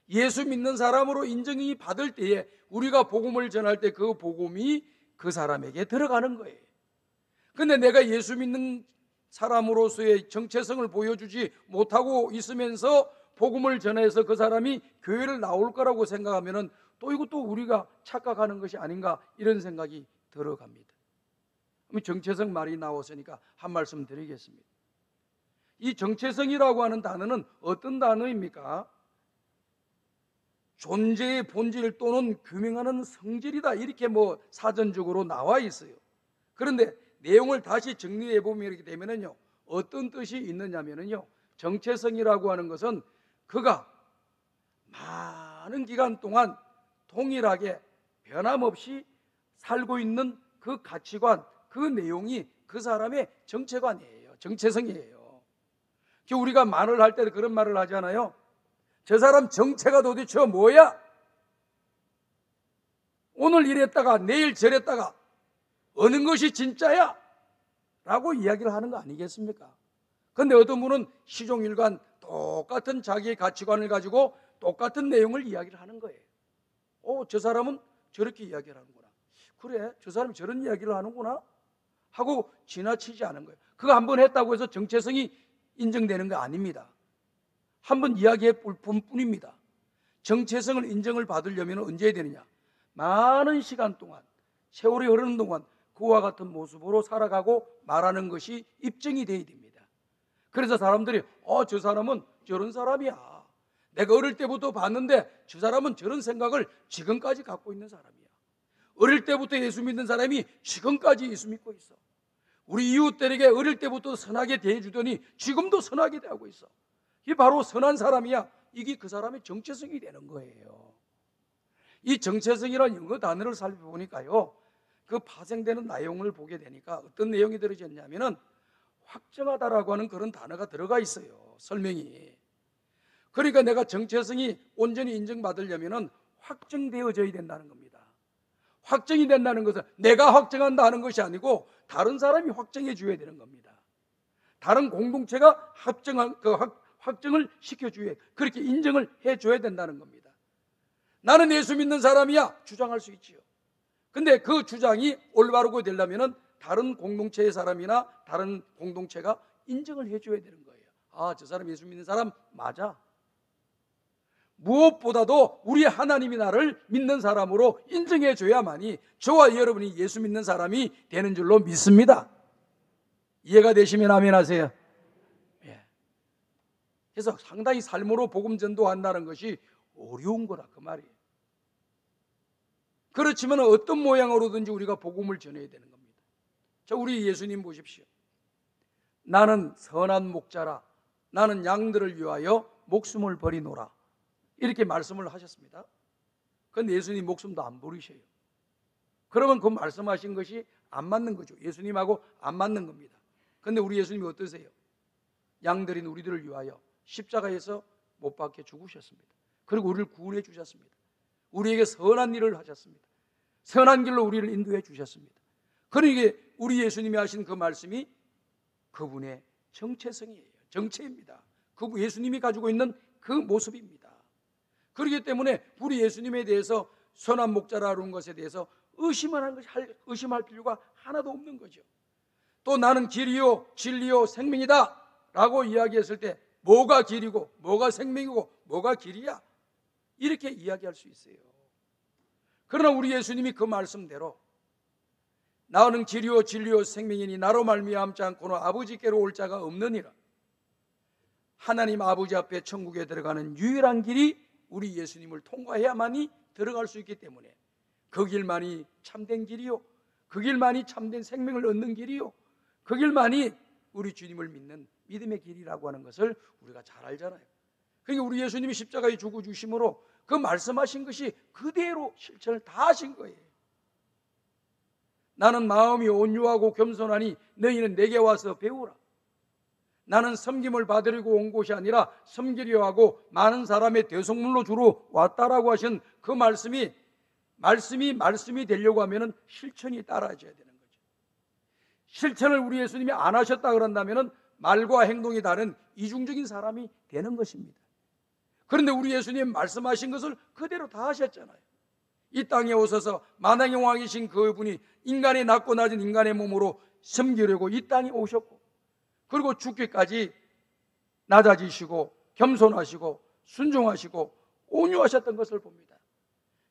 예수 믿는 사람으로 인정이 받을 때에 우리가 복음을 전할 때 그 복음이 그 사람에게 들어가는 거예요. 근데 내가 예수 믿는 사람으로서의 정체성을 보여주지 못하고 있으면서 복음을 전해서 그 사람이 교회를 나올 거라고 생각하면은 또 이것도 우리가 착각하는 것이 아닌가 이런 생각이 들어갑니다. 정체성 말이 나왔으니까 한 말씀 드리겠습니다. 이 정체성이라고 하는 단어는 어떤 단어입니까? 존재의 본질 또는 규명하는 성질이다, 이렇게 사전적으로 나와 있어요. 그런데 내용을 다시 정리해 보면 이렇게 되면은요, 어떤 뜻이 있느냐면은요, 정체성이라고 하는 것은 그가 많은 기간 동안 동일하게 변함없이 살고 있는 그 가치관, 그 내용이 그 사람의 정체관이에요. 정체성이에요. 우리가 말을 할 때 그런 말을 하잖아요. 저 사람 정체가 도대체 뭐야? 오늘 이랬다가 내일 저랬다가 어느 것이 진짜야? 라고 이야기를 하는 거 아니겠습니까? 그런데 어떤 분은 시종일관 똑같은 자기의 가치관을 가지고 똑같은 내용을 이야기를 하는 거예요. 저 사람은 저렇게 이야기를 하는구나. 그래, 저 사람이 저런 이야기를 하는구나 하고 지나치지 않은 거예요. 그거 한 번 했다고 해서 정체성이 인정되는 거 아닙니다. 한번 이야기해 볼 뿐입니다. 정체성을 인정을 받으려면 언제 해야 되느냐? 많은 시간 동안, 세월이 흐르는 동안 그와 같은 모습으로 살아가고 말하는 것이 입증이 되어야 됩니다. 그래서 사람들이 저 사람은 저런 사람이야, 내가 어릴 때부터 봤는데 저 사람은 저런 생각을 지금까지 갖고 있는 사람이야. 어릴 때부터 예수 믿는 사람이 지금까지 예수 믿고 있어. 우리 이웃들에게 어릴 때부터 선하게 대해주더니 지금도 선하게 대하고 있어. 이게 바로 선한 사람이야. 이게 그 사람의 정체성이 되는 거예요. 이 정체성이라는 영어 단어를 살펴보니까요, 그 파생되는 내용을 보게 되니까 어떤 내용이 들어있냐면은 확정하다라고 하는 그런 단어가 들어가 있어요. 설명이. 그러니까 내가 정체성이 온전히 인정받으려면은 확정되어져야 된다는 겁니다. 확정이 된다는 것은 내가 확정한다 하는 것이 아니고 다른 사람이 확정해 줘야 되는 겁니다. 다른 공동체가 확정을 시켜줘야, 그렇게 인정을 해줘야 된다는 겁니다. 나는 예수 믿는 사람이야 주장할 수 있지요. 근데 그 주장이 올바르고 되려면은 다른 공동체의 사람이나 다른 공동체가 인정을 해줘야 되는 거예요. 아, 저 사람 예수 믿는 사람 맞아. 무엇보다도 우리 하나님이 나를 믿는 사람으로 인정해 줘야만이 저와 여러분이 예수 믿는 사람이 되는 줄로 믿습니다. 이해가 되시면 아멘 하세요. 예. 그래서 상당히 삶으로 복음 전도한다는 것이 어려운 거라 그 말이에요. 그렇지만 어떤 모양으로든지 우리가 복음을 전해야 되는 겁니다. 자, 우리 예수님 보십시오. 나는 선한 목자라. 나는 양들을 위하여 목숨을 버리노라. 이렇게 말씀을 하셨습니다. 그런데 예수님 목숨도 안 버리셔요. 그러면 그 말씀하신 것이 안 맞는 거죠. 예수님하고 안 맞는 겁니다. 그런데 우리 예수님이 어떠세요? 양들인 우리들을 위하여 십자가에서 못 박혀 죽으셨습니다. 그리고 우리를 구원해 주셨습니다. 우리에게 선한 일을 하셨습니다. 선한 길로 우리를 인도해 주셨습니다. 그러니까 우리 예수님이 하신 그 말씀이 그분의 정체성이에요. 정체입니다. 그 예수님이 가지고 있는 그 모습입니다. 그렇기 때문에 우리 예수님에 대해서 선한 목자라는 것에 대해서 의심할 필요가 하나도 없는 거죠. 또 나는 길이요 진리요 생명이다 라고 이야기했을 때 뭐가 길이고 뭐가 생명이고 뭐가 길이야, 이렇게 이야기할 수 있어요. 그러나 우리 예수님이 그 말씀대로 나는 길이요 진리요 생명이니 나로 말미암지 않고는 아버지께로 올 자가 없느니라. 하나님 아버지 앞에 천국에 들어가는 유일한 길이 우리 예수님을 통과해야만이 들어갈 수 있기 때문에 그 길만이 참된 길이요, 그 길만이 참된 생명을 얻는 길이요, 그 길만이 우리 주님을 믿는 믿음의 길이라고 하는 것을 우리가 잘 알잖아요. 그러니까 우리 예수님이 십자가에 죽어주심으로 그 말씀하신 것이 그대로 실천을 다 하신 거예요. 나는 마음이 온유하고 겸손하니 너희는 내게 와서 배우라. 나는 섬김을 받으려고 온 곳이 아니라 섬기려 하고 많은 사람의 대속물로 주로 왔다라고 하신 그 말씀이 되려고 하면은 실천이 따라져야 되는 거죠. 실천을 우리 예수님이 안 하셨다 그런다면은 말과 행동이 다른 이중적인 사람이 되는 것입니다. 그런데 우리 예수님 말씀하신 것을 그대로 다 하셨잖아요. 이 땅에 오셔서 만왕의 왕이신 그분이 인간의 낮고 낮은 인간의 몸으로 섬기려고 이 땅에 오셨고, 그리고 죽기까지 낮아지시고 겸손하시고 순종하시고 온유하셨던 것을 봅니다.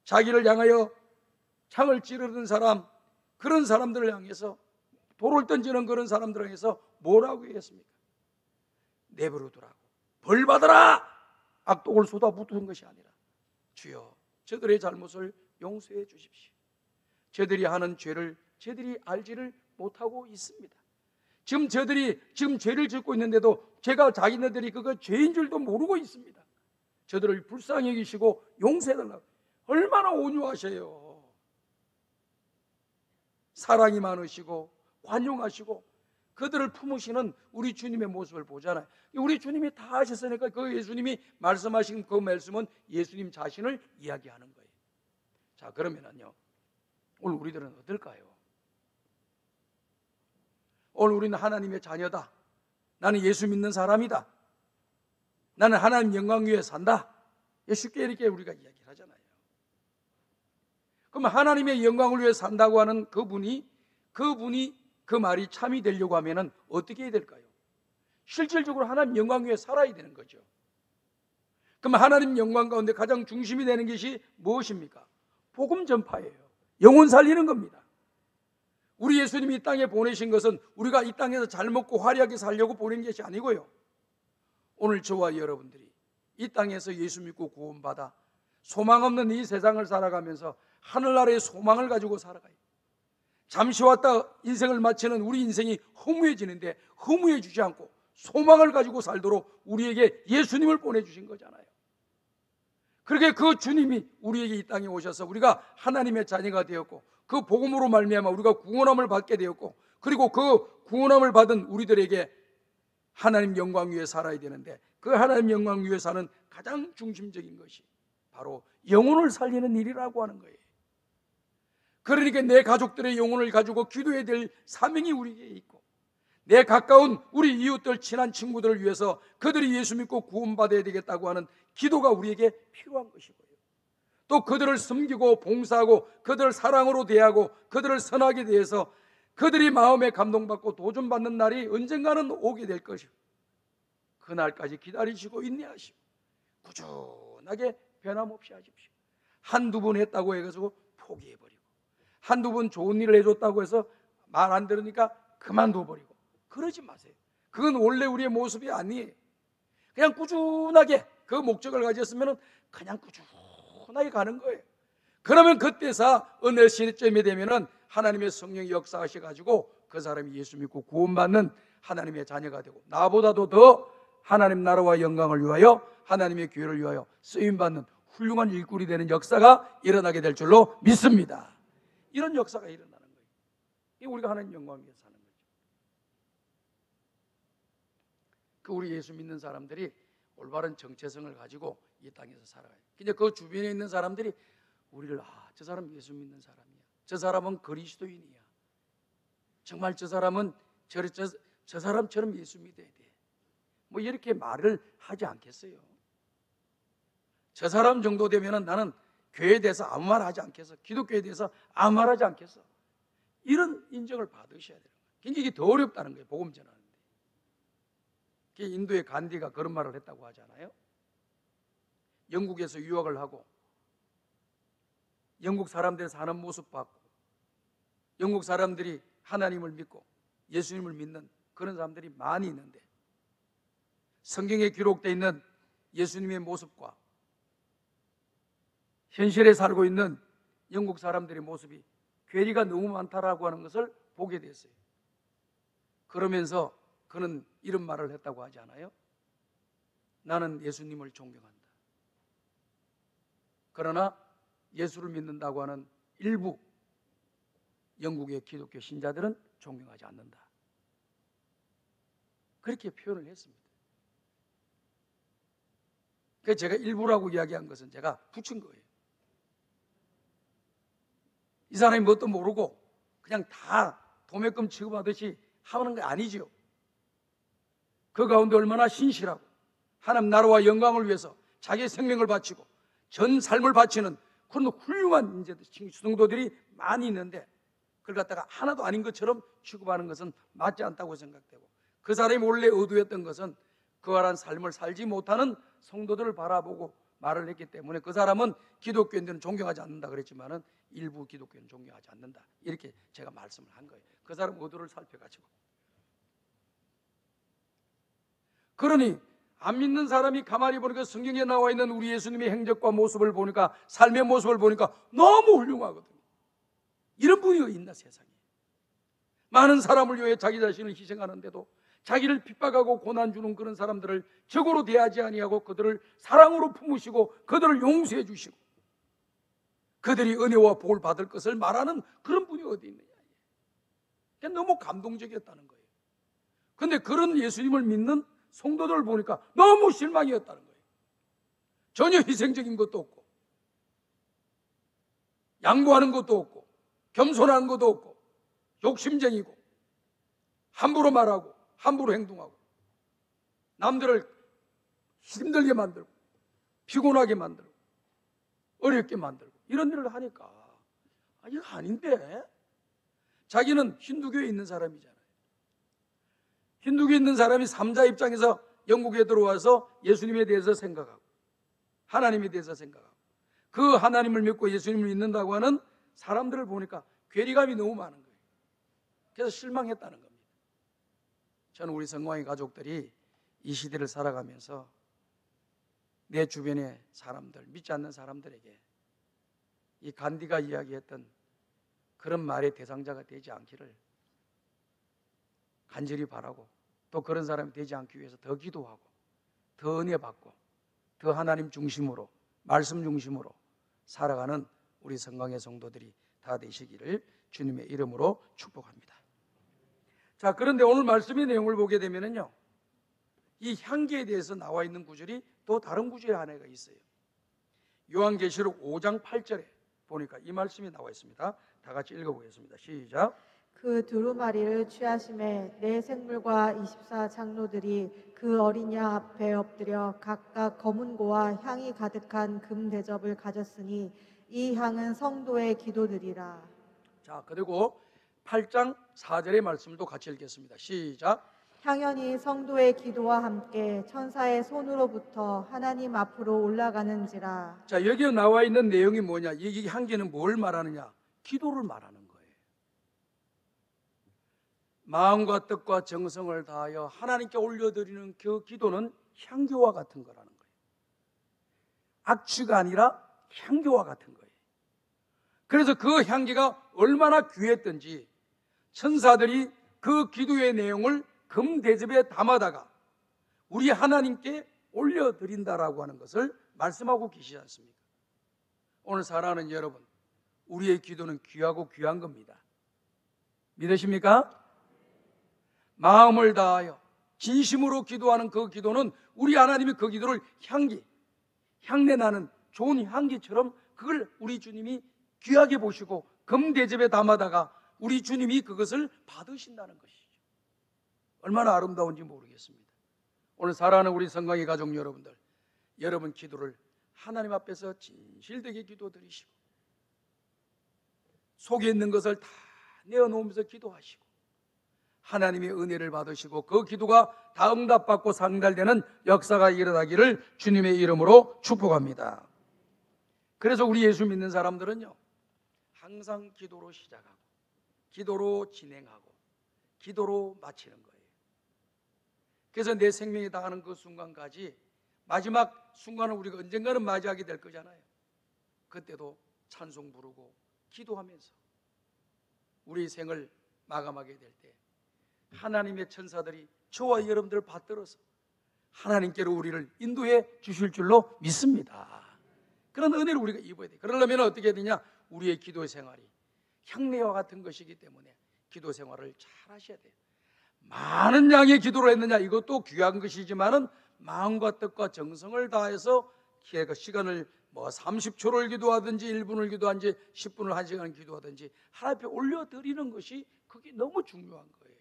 자기를 향하여 창을 찌르는 사람, 그런 사람들을 향해서, 돌을 던지는 그런 사람들을 향해서 뭐라고 했습니까? 내버려두라고, 벌 받아라! 악독을 쏟아붓는 것이 아니라 주여 저들의 잘못을 용서해 주십시오. 저들이 하는 죄를 저들이 알지를 못하고 있습니다. 지금 죄를 짓고 있는데도 자기네들이 그거 죄인 줄도 모르고 있습니다. 저들을 불쌍히 여기시고 용서해달라고. 얼마나 온유하셔요. 사랑이 많으시고 관용하시고 그들을 품으시는 우리 주님의 모습을 보잖아요. 우리 주님이 다 하셨으니까 그 예수님이 말씀하신 그 말씀은 예수님 자신을 이야기하는 거예요. 자, 그러면은요, 오늘 우리들은 어떨까요? 오늘 우리는 하나님의 자녀다. 나는 예수 믿는 사람이다. 나는 하나님 영광 위에 산다. 쉽게 이렇게 우리가 이야기를 하잖아요. 그럼 하나님의 영광을 위해 산다고 하는 그분이 그 말이 참이 되려고 하면은 어떻게 해야 될까요? 실질적으로 하나님 영광 위에 살아야 되는 거죠. 그럼 하나님 영광 가운데 가장 중심이 되는 것이 무엇입니까? 복음 전파예요. 영혼 살리는 겁니다. 우리 예수님이 이 땅에 보내신 것은 우리가 이 땅에서 잘 먹고 화려하게 살려고 보낸 것이 아니고요, 오늘 저와 여러분들이 이 땅에서 예수 믿고 구원받아 소망 없는 이 세상을 살아가면서 하늘나라의 소망을 가지고 살아가요. 잠시 왔다 인생을 마치는 우리 인생이 허무해지는데 허무해지지 않고 소망을 가지고 살도록 우리에게 예수님을 보내주신 거잖아요. 그렇게 그 주님이 우리에게 이 땅에 오셔서 우리가 하나님의 자녀가 되었고 그 복음으로 말미암아 우리가 구원함을 받게 되었고 그리고 그 구원함을 받은 우리들에게 하나님 영광 위에 살아야 되는데 그 하나님 영광 위에 사는 가장 중심적인 것이 바로 영혼을 살리는 일이라고 하는 거예요. 그러니까 내 가족들의 영혼을 가지고 기도해야 될 사명이 우리에게 있고 내 가까운 우리 이웃들 친한 친구들을 위해서 그들이 예수 믿고 구원받아야 되겠다고 하는 기도가 우리에게 필요한 것이고요. 또 그들을 섬기고 봉사하고 그들을 사랑으로 대하고 그들을 선하게 대해서 그들이 마음에 감동받고 도전받는 날이 언젠가는 오게 될 것이고 그날까지 기다리시고 인내하시고 꾸준하게 변함없이 하십시오. 한두 번 했다고 해가지고 포기해버리고 한두 번 좋은 일을 해줬다고 해서 말 안 들으니까 그만둬버리고 그러지 마세요. 그건 원래 우리의 모습이 아니에요. 그냥 꾸준하게 그 목적을 가졌으면 그냥 꾸준하게 가는 거예요. 그러면 그때서 어느 시점이 되면은 하나님의 성령이 역사하셔가지고 그 사람이 예수 믿고 구원받는 하나님의 자녀가 되고 나보다도 더 하나님 나라와 영광을 위하여 하나님의 교회를 위하여 쓰임받는 훌륭한 일꾼이 되는 역사가 일어나게 될 줄로 믿습니다. 이런 역사가 일어나는 거예요. 이게 우리가 하나님 영광 위해 사는 거죠. 그 우리 예수 믿는 사람들이 올바른 정체성을 가지고 이 땅에서 살아가요. 근데 그 주변에 있는 사람들이 우리를 저 사람 예수 믿는 사람이야. 저 사람은 그리스도인이야. 정말 저 사람은 저 사람처럼 예수 믿어야 돼. 뭐 이렇게 말을 하지 않겠어요. 저 사람 정도 되면은 나는 교회에 대해서 아무 말 하지 않겠어. 기독교에 대해서 아무 말 하지 않겠어. 이런 인정을 받으셔야 돼요. 굉장히 이게 더 어렵다는 거예요. 복음 전하는데. 인도의 간디가 그런 말을 했다고 하잖아요. 영국에서 유학을 하고 영국 사람들이 사는 모습 봤고 영국 사람들이 하나님을 믿고 예수님을 믿는 그런 사람들이 많이 있는데 성경에 기록되어 있는 예수님의 모습과 현실에 살고 있는 영국 사람들의 모습이 괴리가 너무 많다라고 하는 것을 보게 됐어요. 그러면서 그는 이런 말을 했다고 하지 않아요? 나는 예수님을 존경한다. 그러나 예수를 믿는다고 하는 일부 영국의 기독교 신자들은 존경하지 않는다. 그렇게 표현을 했습니다. 그래서 제가 일부라고 이야기한 것은 제가 붙인 거예요. 이 사람이 뭣도 모르고 그냥 다 도매금 취급하듯이 하는 게 아니죠. 그 가운데 얼마나 신실하고 하나님 나라와 영광을 위해서 자기의 생명을 바치고 전 삶을 바치는 그런 훌륭한 성도들이 많이 있는데 그걸 갖다가 하나도 아닌 것처럼 취급하는 것은 맞지 않다고 생각되고 그 사람이 원래 의도했던 것은 그와란 삶을 살지 못하는 성도들을 바라보고 말을 했기 때문에 그 사람은 기독교인들은 존경하지 않는다 그랬지만은 일부 기독교인은 존경하지 않는다 이렇게 제가 말씀을 한 거예요. 그 사람 의도를 살펴가지고. 그러니 안 믿는 사람이 가만히 보니까 성경에 나와 있는 우리 예수님의 행적과 모습을 보니까 삶의 모습을 보니까 너무 훌륭하거든요. 이런 분이 어디 있나 세상에. 많은 사람을 위해 자기 자신을 희생하는데도 자기를 핍박하고 고난 주는 그런 사람들을 적으로 대하지 아니하고 그들을 사랑으로 품으시고 그들을 용서해 주시고 그들이 은혜와 복을 받을 것을 말하는 그런 분이 어디 있느냐. 너무 감동적이었다는 거예요. 그런데 그런 예수님을 믿는 성도들을 보니까 너무 실망이었다는 거예요. 전혀 희생적인 것도 없고 양보하는 것도 없고 겸손한 것도 없고 욕심쟁이고 함부로 말하고 함부로 행동하고 남들을 힘들게 만들고 피곤하게 만들고 어렵게 만들고 이런 일을 하니까 이거 아닌데. 자기는 힌두교에 있는 사람이잖아요. 힌두교에 있는 사람이 삼자 입장에서 영국에 들어와서 예수님에 대해서 생각하고 하나님에 대해서 생각하고 그 하나님을 믿고 예수님을 믿는다고 하는 사람들을 보니까 괴리감이 너무 많은 거예요. 그래서 실망했다는 겁니다. 저는 우리 성광의 가족들이 이 시대를 살아가면서 내 주변의 사람들, 믿지 않는 사람들에게 이 간디가 이야기했던 그런 말의 대상자가 되지 않기를 간절히 바라고, 또 그런 사람이 되지 않기 위해서 더 기도하고 더 은혜 받고 더 하나님 중심으로, 말씀 중심으로 살아가는 우리 성강의 성도들이 다 되시기를 주님의 이름으로 축복합니다. 자, 그런데 오늘 말씀의 내용을 보게 되면요, 이 향기에 대해서 나와 있는 구절이 또 다른 구절이 하나가 있어요. 요한계시록 5장 8절에 보니까 이 말씀이 나와 있습니다. 다 같이 읽어보겠습니다. 시작. 그 두루마리를 취하심에 네 생물과 24장로들이 그 어린 양 앞에 엎드려 각각 검은 고와 향이 가득한 금 대접을 가졌으니 이 향은 성도의 기도들이라. 자, 그리고 8장 4절의 말씀도 같이 읽겠습니다. 시작. 향연이 성도의 기도와 함께 천사의 손으로부터 하나님 앞으로 올라가는지라. 자, 여기에 나와 있는 내용이 뭐냐? 이 향기는 뭘 말하느냐? 기도를 말하는 거예요. 마음과 뜻과 정성을 다하여 하나님께 올려드리는 그 기도는 향기와 같은 거라는 거예요. 악취가 아니라 향기와 같은 거예요. 그래서 그 향기가 얼마나 귀했던지 천사들이 그 기도의 내용을 금 대접에 담아다가 우리 하나님께 올려드린다라고 하는 것을 말씀하고 계시지 않습니까? 오늘 사랑하는 여러분, 우리의 기도는 귀하고 귀한 겁니다. 믿으십니까? 마음을 다하여 진심으로 기도하는 그 기도는 우리 하나님이 그 기도를 향내나는 좋은 향기처럼 그걸 우리 주님이 귀하게 보시고 금 대접에 담아다가 우리 주님이 그것을 받으신다는 것이죠. 얼마나 아름다운지 모르겠습니다. 오늘 사랑하는 우리 성강의 가족 여러분들, 여러분 기도를 하나님 앞에서 진실되게 기도드리시고 속에 있는 것을 다 내어놓으면서 기도하시고 하나님의 은혜를 받으시고 그 기도가 다 응답받고 상달되는 역사가 일어나기를 주님의 이름으로 축복합니다. 그래서 우리 예수 믿는 사람들은요, 항상 기도로 시작하고 기도로 진행하고 기도로 마치는 거예요. 그래서 내 생명이 다하는 그 순간까지, 마지막 순간을 우리가 언젠가는 맞이하게 될 거잖아요. 그때도 찬송 부르고 기도하면서 우리 생을 마감하게 될 때 하나님의 천사들이 저와 여러분들을 받들어서 하나님께로 우리를 인도해 주실 줄로 믿습니다. 그런 은혜를 우리가 입어야 돼요. 그러려면 어떻게 해야 되냐? 우리의 기도 생활이 향내와 같은 것이기 때문에 기도 생활을 잘 하셔야 돼요. 많은 양의 기도를 했느냐, 이것도 귀한 것이지만은 마음과 뜻과 정성을 다해서 시간을 30초를 기도하든지 1분을 기도하든지 10분을 1시간 기도하든지 하나님 앞에 올려드리는 것이 그게 너무 중요한 거예요.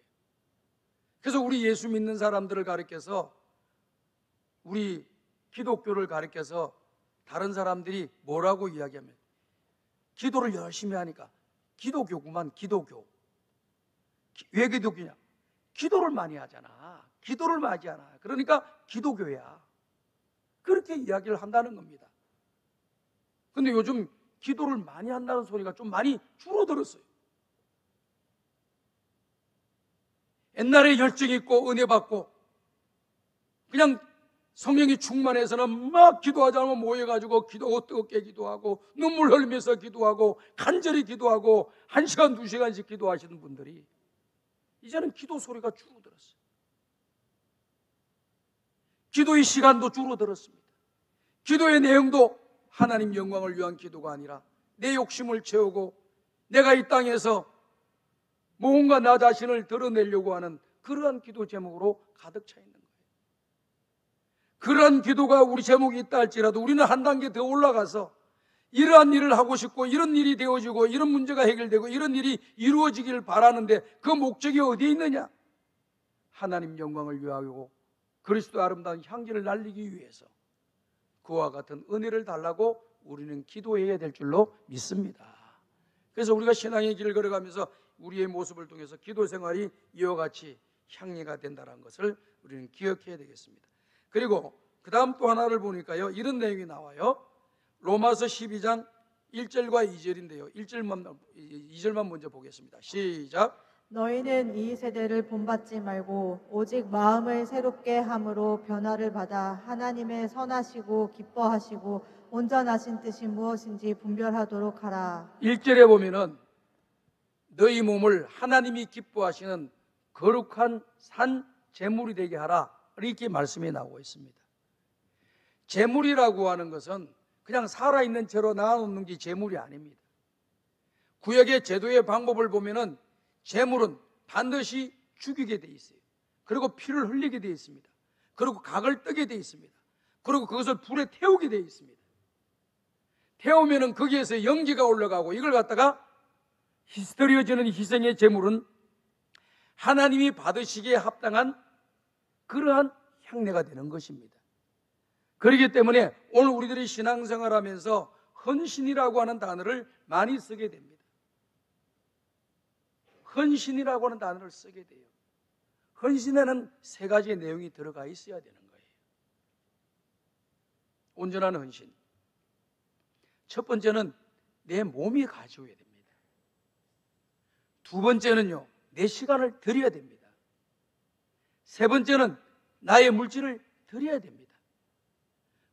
그래서 우리 예수 믿는 사람들을 가르쳐서, 우리 기독교를 가르쳐서 다른 사람들이 뭐라고 이야기하면 기도를 열심히 하니까 기독교구만, 기독교. 왜 기독교냐? 기도를 많이 하잖아. 기도를 많이 하잖아. 그러니까 기독교야. 그렇게 이야기를 한다는 겁니다. 근데 요즘 기도를 많이 한다는 소리가 좀 많이 줄어들었어요. 옛날에 열정 있고 은혜 받고 그냥 성령이 충만해서는 막 기도하지 않으면 모여가지고 기도하고 뜨겁게 기도하고 눈물 흘리면서 기도하고 간절히 기도하고 1시간 2시간씩 기도하시는 분들이 이제는 기도 소리가 줄어들었어요. 기도의 시간도 줄어들었습니다. 기도의 내용도 하나님 영광을 위한 기도가 아니라 내 욕심을 채우고 내가 이 땅에서 뭔가 나 자신을 드러내려고 하는 그러한 기도 제목으로 가득 차 있는 거예요. 그러한 기도가 우리 제목이 있다 할지라도 우리는 한 단계 더 올라가서 이러한 일을 하고 싶고 이런 일이 되어지고 이런 문제가 해결되고 이런 일이 이루어지기를 바라는데 그 목적이 어디에 있느냐? 하나님 영광을 위하고 그리스도 아름다운 향기를 날리기 위해서 그와 같은 은혜를 달라고 우리는 기도해야 될 줄로 믿습니다. 그래서 우리가 신앙의 길을 걸어가면서 우리의 모습을 통해서 기도 생활이 이와 같이 향리가 된다는 것을 우리는 기억해야 되겠습니다. 그리고 그 다음 또 하나를 보니까요, 이런 내용이 나와요. 로마서 12장 1절과 2절인데요 2절만 먼저 보겠습니다. 시작. 너희는 이 세대를 본받지 말고 오직 마음을 새롭게 함으로 변화를 받아 하나님의 선하시고 기뻐하시고 온전하신 뜻이 무엇인지 분별하도록 하라. 1절에 보면은 너희 몸을 하나님이 기뻐하시는 거룩한 산 제물이 되게 하라, 이렇게 말씀이 나오고 있습니다. 제물이라고 하는 것은 그냥 살아있는 채로 놔놓는 게 제물이 아닙니다. 구약의 제도의 방법을 보면은 제물은 반드시 죽이게 돼 있어요. 그리고 피를 흘리게 돼 있습니다. 그리고 각을 뜨게 돼 있습니다. 그리고 그것을 불에 태우게 돼 있습니다. 태우면은 거기에서 연기가 올라가고, 이걸 갖다가 드려지는 희생의 제물은 하나님이 받으시기에 합당한 그러한 향례가 되는 것입니다. 그렇기 때문에 오늘 우리들이 신앙생활하면서 헌신이라고 하는 단어를 많이 쓰게 됩니다. 헌신이라고 하는 단어를 쓰게 돼요. 헌신에는 세 가지의 내용이 들어가 있어야 되는 거예요. 온전한 헌신. 첫 번째는 내 몸이 가져야 됩니다. 두 번째는요, 내 시간을 드려야 됩니다. 세 번째는 나의 물질을 드려야 됩니다.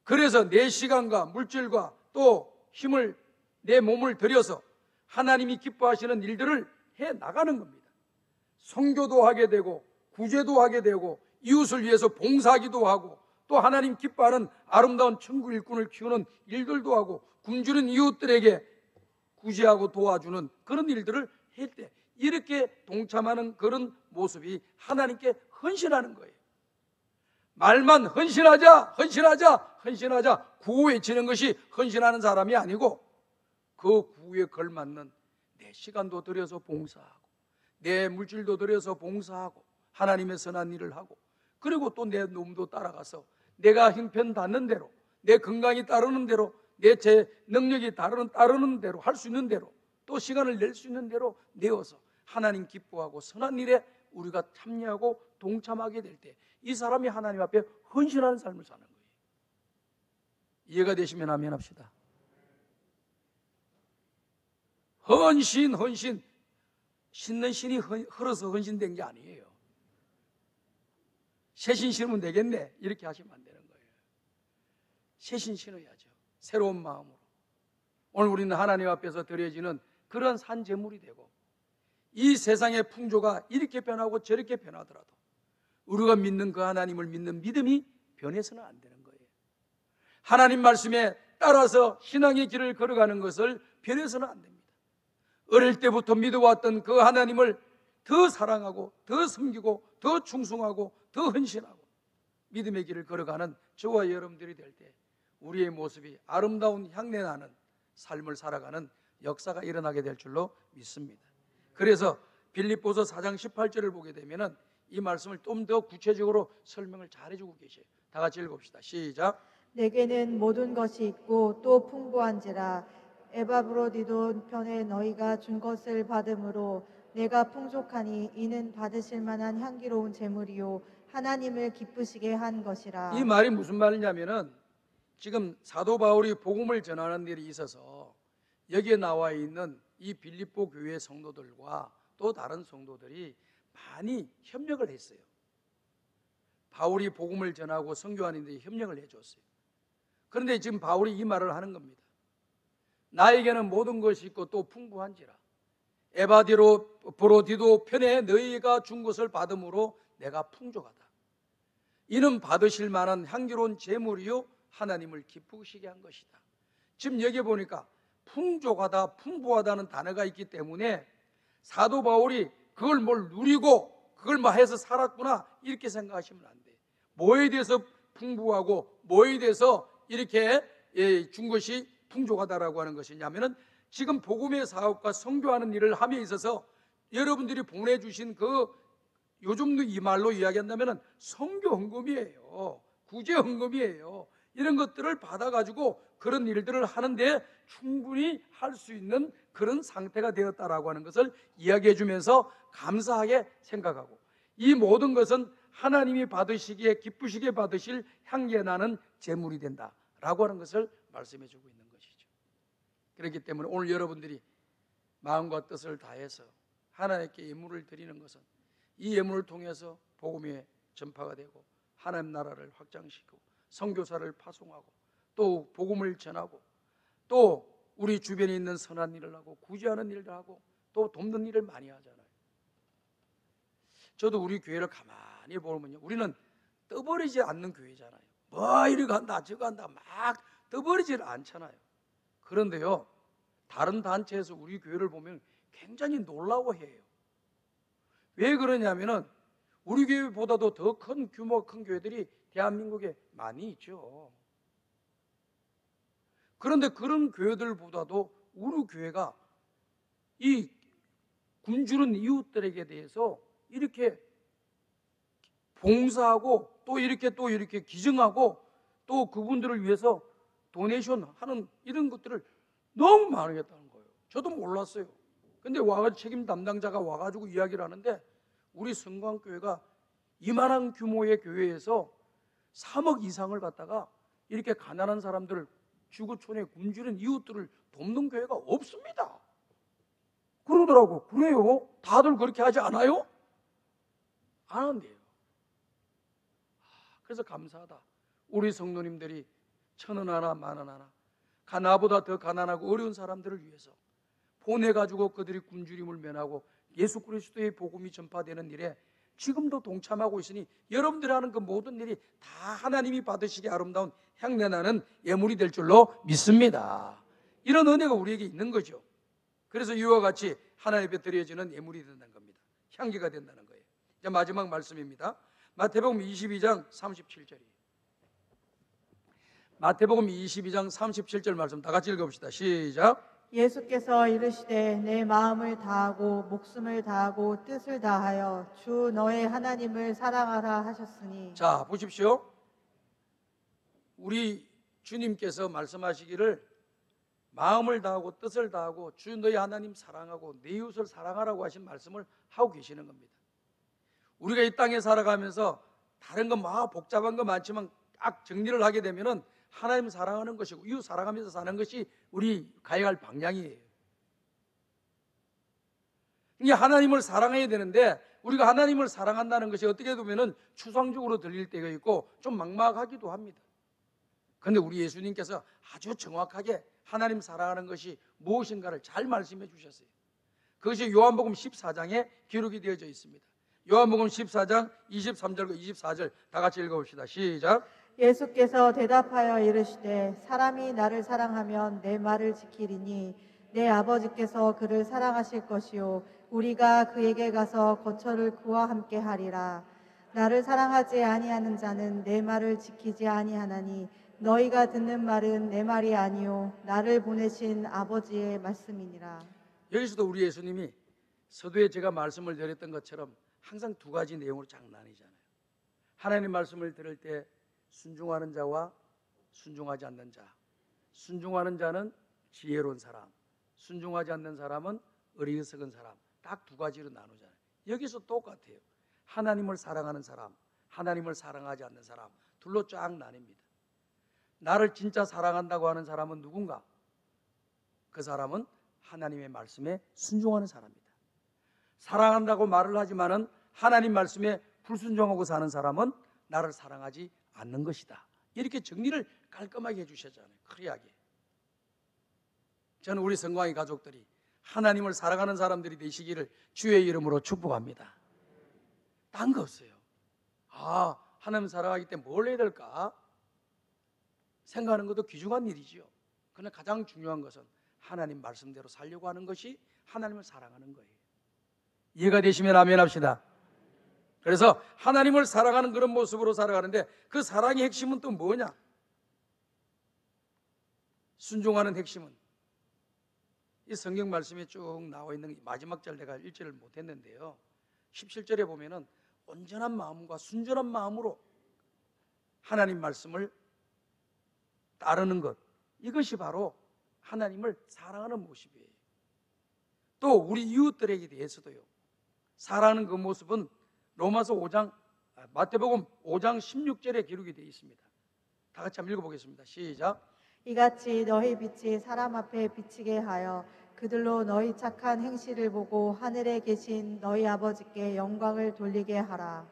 그래서 내 시간과 물질과 또 힘을, 내 몸을 들여서 하나님이 기뻐하시는 일들을 해 나가는 겁니다. 선교도 하게 되고, 구제도 하게 되고, 이웃을 위해서 봉사하기도 하고, 또 하나님 기뻐하는 아름다운 천국 일꾼을 키우는 일들도 하고, 굶주린 이웃들에게 구제하고 도와주는 그런 일들을 할 때, 이렇게 동참하는 그런 모습이 하나님께 헌신하는 거예요. 말만 헌신하자, 헌신하자, 헌신하자 구호 외치는 것이 헌신하는 사람이 아니고, 그 구호에 걸맞는 내 시간도 들여서 봉사하고, 내 물질도 들여서 봉사하고, 하나님의 선한 일을 하고, 그리고 또 내 몸도 따라가서 내가 형편닿는 대로, 내 건강이 따르는 대로, 내 제 능력이 따르는 대로, 할 수 있는 대로, 또 시간을 낼 수 있는 대로 내어서 하나님 기뻐하고 선한 일에 우리가 참여하고 동참하게 될 때, 이 사람이 하나님 앞에 헌신하는 삶을 사는 거예요. 이해가 되시면 아멘 합시다. 헌신, 헌신. 신는 신이 흘러서 헌신된 게 아니에요. 새신 신으면 되겠네, 이렇게 하시면 안 되는 거예요. 새신 신어야죠. 새로운 마음으로. 오늘 우리는 하나님 앞에서 드려지는 그런 산 제물이 되고, 이 세상의 풍조가 이렇게 변하고 저렇게 변하더라도 우리가 믿는 그 하나님을 믿는 믿음이 변해서는 안 되는 거예요. 하나님 말씀에 따라서 신앙의 길을 걸어가는 것을 변해서는 안 됩니다. 어릴 때부터 믿어왔던 그 하나님을 더 사랑하고, 더 섬기고, 더 충성하고, 더 헌신하고 믿음의 길을 걸어가는 저와 여러분들이 될 때, 우리의 모습이 아름다운 향내나는 삶을 살아가는 역사가 일어나게 될 줄로 믿습니다. 그래서 빌립보서 4장 18절을 보게 되면은 이 말씀을 좀 더 구체적으로 설명을 잘 해주고 계셔요. 다 같이 읽읍시다. 시작. 내게는 모든 것이 있고 또 풍부한지라. 에바브로디돈 편에 너희가 준 것을 받음으로 내가 풍족하니 이는 받으실 만한 향기로운 제물이요 하나님을 기쁘시게 한 것이라. 이 말이 무슨 말이냐면은, 지금 사도 바울이 복음을 전하는 일이 있어서 여기에 나와 있는 이 빌립보 교회 성도들과 또 다른 성도들이 많이 협력을 했어요. 바울이 복음을 전하고 선교하는 데 협력을 해줬어요. 그런데 지금 바울이 이 말을 하는 겁니다. 나에게는 모든 것이 있고 또 풍부한지라. 에바브로디도 편에 너희가 준 것을 받음으로 내가 풍족하다. 이는 받으실 만한 향기로운 제물이요 하나님을 기쁘시게 한 것이다. 지금 여기 보니까 풍족하다, 풍부하다는 단어가 있기 때문에 사도 바울이 그걸 뭘 누리고 그걸 뭐 해서 살았구나, 이렇게 생각하시면 안 돼요. 뭐에 대해서 풍부하고 뭐에 대해서 이렇게 준 것이 풍족하다라고 하는 것이냐면은, 지금 복음의 사업과 선교하는 일을 함에 있어서 여러분들이 보내주신 그, 요즘도 이 말로 이야기한다면은 선교 헌금이에요. 구제 헌금이에요. 이런 것들을 받아가지고 그런 일들을 하는데 충분히 할 수 있는 그런 상태가 되었다라고 하는 것을 이야기해 주면서 감사하게 생각하고, 이 모든 것은 하나님이 받으시기에 기쁘시게 받으실 향기에 나는 제물이 된다라고 하는 것을 말씀해 주고 있는 것이죠. 그렇기 때문에 오늘 여러분들이 마음과 뜻을 다해서 하나님께 예물을 드리는 것은 이 예물을 통해서 복음의 전파가 되고 하나님 나라를 확장시키고 선교사를 파송하고 또 복음을 전하고 또 우리 주변에 있는 선한 일을 하고 구제하는 일을 하고 또 돕는 일을 많이 하잖아요. 저도 우리 교회를 가만히 보면요, 우리는 떠버리지 않는 교회잖아요. 뭐 이리 간다 저거 간다 막 떠버리질 않잖아요. 그런데요, 다른 단체에서 우리 교회를 보면 굉장히 놀라워해요. 왜 그러냐면은 우리 교회보다도 더 큰 규모 큰 교회들이 대한민국에 많이 있죠. 그런데 그런 교회들보다도 우리 교회가 이 굶주린 이웃들에게 대해서 이렇게 봉사하고 또 이렇게 기증하고 또 그분들을 위해서 도네이션 하는 이런 것들을 너무 많이 했다는 거예요. 저도 몰랐어요. 근데 책임 담당자가 와가지고 이야기를 하는데 우리 성광교회가 이만한 규모의 교회에서 3억 이상을 갖다가 이렇게 가난한 사람들을 지구촌에 굶주린 이웃들을 돕는 교회가 없습니다. 그러더라고. 그래요? 다들 그렇게 하지 않아요? 안 한대요. 그래서 감사하다. 우리 성도님들이 1,000원 하나, 10,000원 하나 나보다 더 가난하고 어려운 사람들을 위해서 보내가지고 그들이 굶주림을 면하고 예수 그리스도의 복음이 전파되는 일에 지금도 동참하고 있으니 여러분들이 하는 그 모든 일이 다 하나님이 받으시기 아름다운 향내나는 예물이 될 줄로 믿습니다. 이런 은혜가 우리에게 있는 거죠. 그래서 이와 같이 하나님 앞에 드려지는 예물이 된다는 겁니다. 향기가 된다는 거예요. 이제 마지막 말씀입니다. 마태복음 22장 37절이에요. 마태복음 22장 37절 말씀 다 같이 읽어봅시다. 시작. 예수께서 이르시되 내 마음을 다하고 목숨을 다하고 뜻을 다하여 주 너의 하나님을 사랑하라 하셨으니. 자, 보십시오. 우리 주님께서 말씀하시기를 마음을 다하고 뜻을 다하고 주 너희 하나님 사랑하고 내 이웃을 사랑하라고 하신 말씀을 하고 계시는 겁니다. 우리가 이 땅에 살아가면서 다른 거 막 복잡한 거 많지만 딱 정리를 하게 되면은 하나님 사랑하는 것이고 이웃 사랑하면서 사는 것이 우리 가야 할 방향이에요. 이게 하나님을 사랑해야 되는데 우리가 하나님을 사랑한다는 것이 어떻게 보면은 추상적으로 들릴 때가 있고 좀 막막하기도 합니다. 그런데 우리 예수님께서 아주 정확하게 하나님 사랑하는 것이 무엇인가를 잘 말씀해 주셨어요. 그것이 요한복음 14장에 기록이 되어져 있습니다. 요한복음 14장 23절과 24절 다 같이 읽어봅시다. 시작. 예수께서 대답하여 이르시되 사람이 나를 사랑하면 내 말을 지키리니 내 아버지께서 그를 사랑하실 것이요 우리가 그에게 가서 거처를 그와 함께 하리라. 나를 사랑하지 아니하는 자는 내 말을 지키지 아니하나니 너희가 듣는 말은 내 말이 아니요 나를 보내신 아버지의 말씀이니라. 여기서도 우리 예수님이 서두에 제가 말씀을 드렸던 것처럼 항상 두 가지 내용으로 쫙 나뉘잖아요. 하나님 말씀을 들을 때 순종하는 자와 순종하지 않는 자. 순종하는 자는 지혜로운 사람, 순종하지 않는 사람은 어리석은 사람. 딱 두 가지로 나누잖아요. 여기서 똑같아요. 하나님을 사랑하는 사람, 하나님을 사랑하지 않는 사람 둘로 쫙 나뉩니다. 나를 진짜 사랑한다고 하는 사람은 누군가? 그 사람은 하나님의 말씀에 순종하는 사람입니다. 사랑한다고 말을 하지만은 하나님 말씀에 불순종하고 사는 사람은 나를 사랑하지 않는 것이다. 이렇게 정리를 깔끔하게 해주셨잖아요. 클리어하게. 저는 우리 성광의 가족들이 하나님을 사랑하는 사람들이 되시기를 주의 이름으로 축복합니다. 딴 거 없어요. 하나님 사랑하기 때문에 뭘 해야 될까? 생각하는 것도 귀중한 일이지요. 그러나 가장 중요한 것은 하나님 말씀대로 살려고 하는 것이 하나님을 사랑하는 거예요. 이해가 되시면 아멘 합시다. 그래서 하나님을 사랑하는 그런 모습으로 살아가는데 그 사랑의 핵심은 또 뭐냐? 순종하는 핵심은 이 성경 말씀에 쭉 나와 있는 마지막 절 내가 읽지를 못했는데요. 17절에 보면은 온전한 마음과 순전한 마음으로 하나님 말씀을 따르는 것, 이것이 바로 하나님을 사랑하는 모습이에요. 또 우리 이웃들에게 대해서도요, 사랑하는 그 모습은 로마서 5장, 마태복음 5장 16절에 기록이 되어 있습니다. 다 같이 한번 읽어보겠습니다. 시작. 이같이 너희 빛이 사람 앞에 비치게 하여 그들로 너희 착한 행실을 보고 하늘에 계신 너희 아버지께 영광을 돌리게 하라.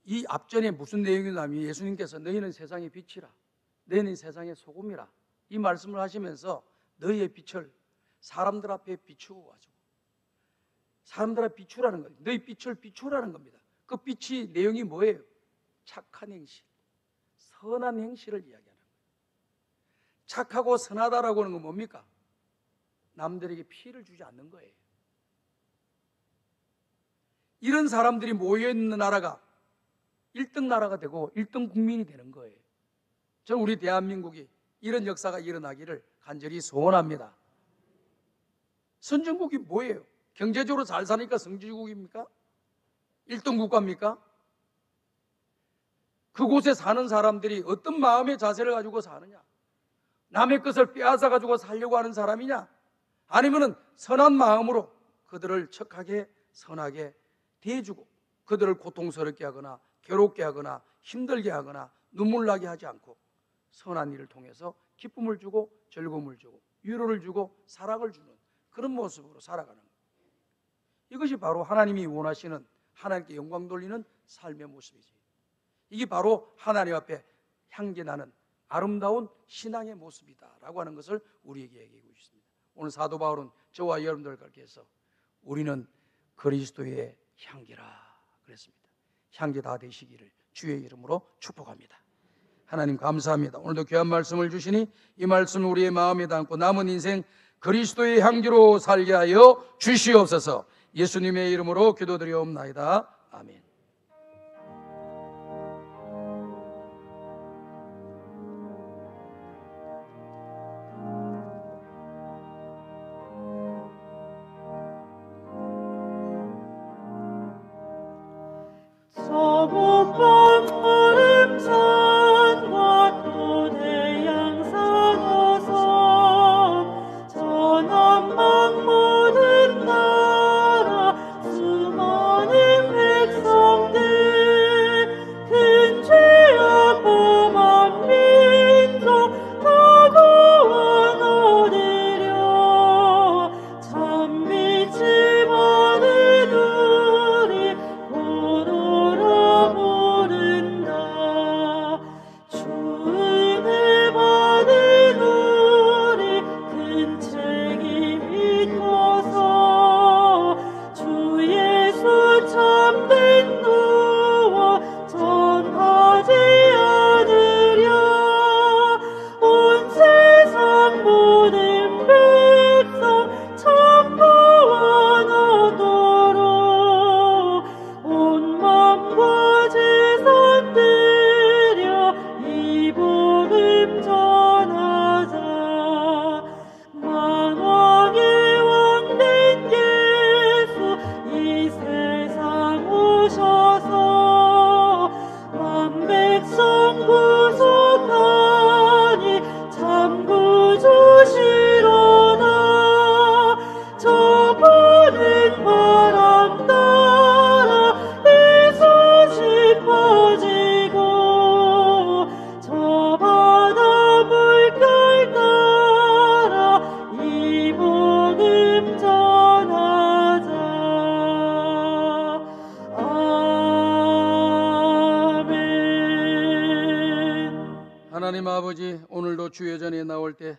이 앞전에 무슨 내용이냐면 예수님께서 너희는 세상의 빛이라, 너희는 세상의 소금이라 이 말씀을 하시면서 너희의 빛을 사람들 앞에 비추고 가지고 사람들 앞에 비추라는 거예요. 너희 빛을 비추라는 겁니다. 그 빛이 내용이 뭐예요? 착한 행실, 선한 행실을 이야기하는 거예요. 착하고 선하다라고 하는 건 뭡니까? 남들에게 피해를 주지 않는 거예요. 이런 사람들이 모여있는 나라가 1등 나라가 되고 1등 국민이 되는 거예요. 저는 우리 대한민국이 이런 역사가 일어나기를 간절히 소원합니다. 선진국이 뭐예요? 경제적으로 잘 사니까 선진국입니까? 1등 국가입니까? 그곳에 사는 사람들이 어떤 마음의 자세를 가지고 사느냐? 남의 것을 빼앗아 가지고 살려고 하는 사람이냐? 아니면은 선한 마음으로 그들을 척하게 선하게 대해주고 그들을 고통스럽게 하거나 괴롭게 하거나 힘들게 하거나 눈물 나게 하지 않고 선한 일을 통해서 기쁨을 주고 즐거움을 주고 위로를 주고 사랑을 주는 그런 모습으로 살아가는 거예요. 이것이 바로 하나님이 원하시는 하나님께 영광 돌리는 삶의 모습이지. 이게 바로 하나님 앞에 향기나는 아름다운 신앙의 모습이다라고 하는 것을 우리에게 얘기하고 있습니다. 오늘 사도 바울은 저와 여러분들과 해서 우리는 그리스도의 향기라 그랬습니다. 향기 다 되시기를 주의 이름으로 축복합니다. 하나님 감사합니다. 오늘도 귀한 말씀을 주시니 이 말씀을 우리의 마음에 담고 남은 인생 그리스도의 향기로 살게 하여 주시옵소서. 예수님의 이름으로 기도드리옵나이다. 아멘. 저곳 푸름산과 도대양산 어서 저남방 모든 나라 수많은 백성들 큰 죄악 범한 민족 다 구원 얻으려 참 빛을 받은 우리 고노라 부른다. 주 은혜 받은 우리 큰 책임 믿고서 주 예수 참된 누워 전하지 않으려 온 세상 모든 백성 참 구원 얻도록 온 맘과 재산 들여 이 복음 전하자. 만왕의 왕 된 예수 이 세상 오셔서 만백성 구속하니 참 구주시로다. 저 푸른 바람 따라 이 소식 퍼지고 저 바다 물결 따라 이 복음 전하자. 아멘. 하나님 아버지, 오늘도 주의 전에 나올 때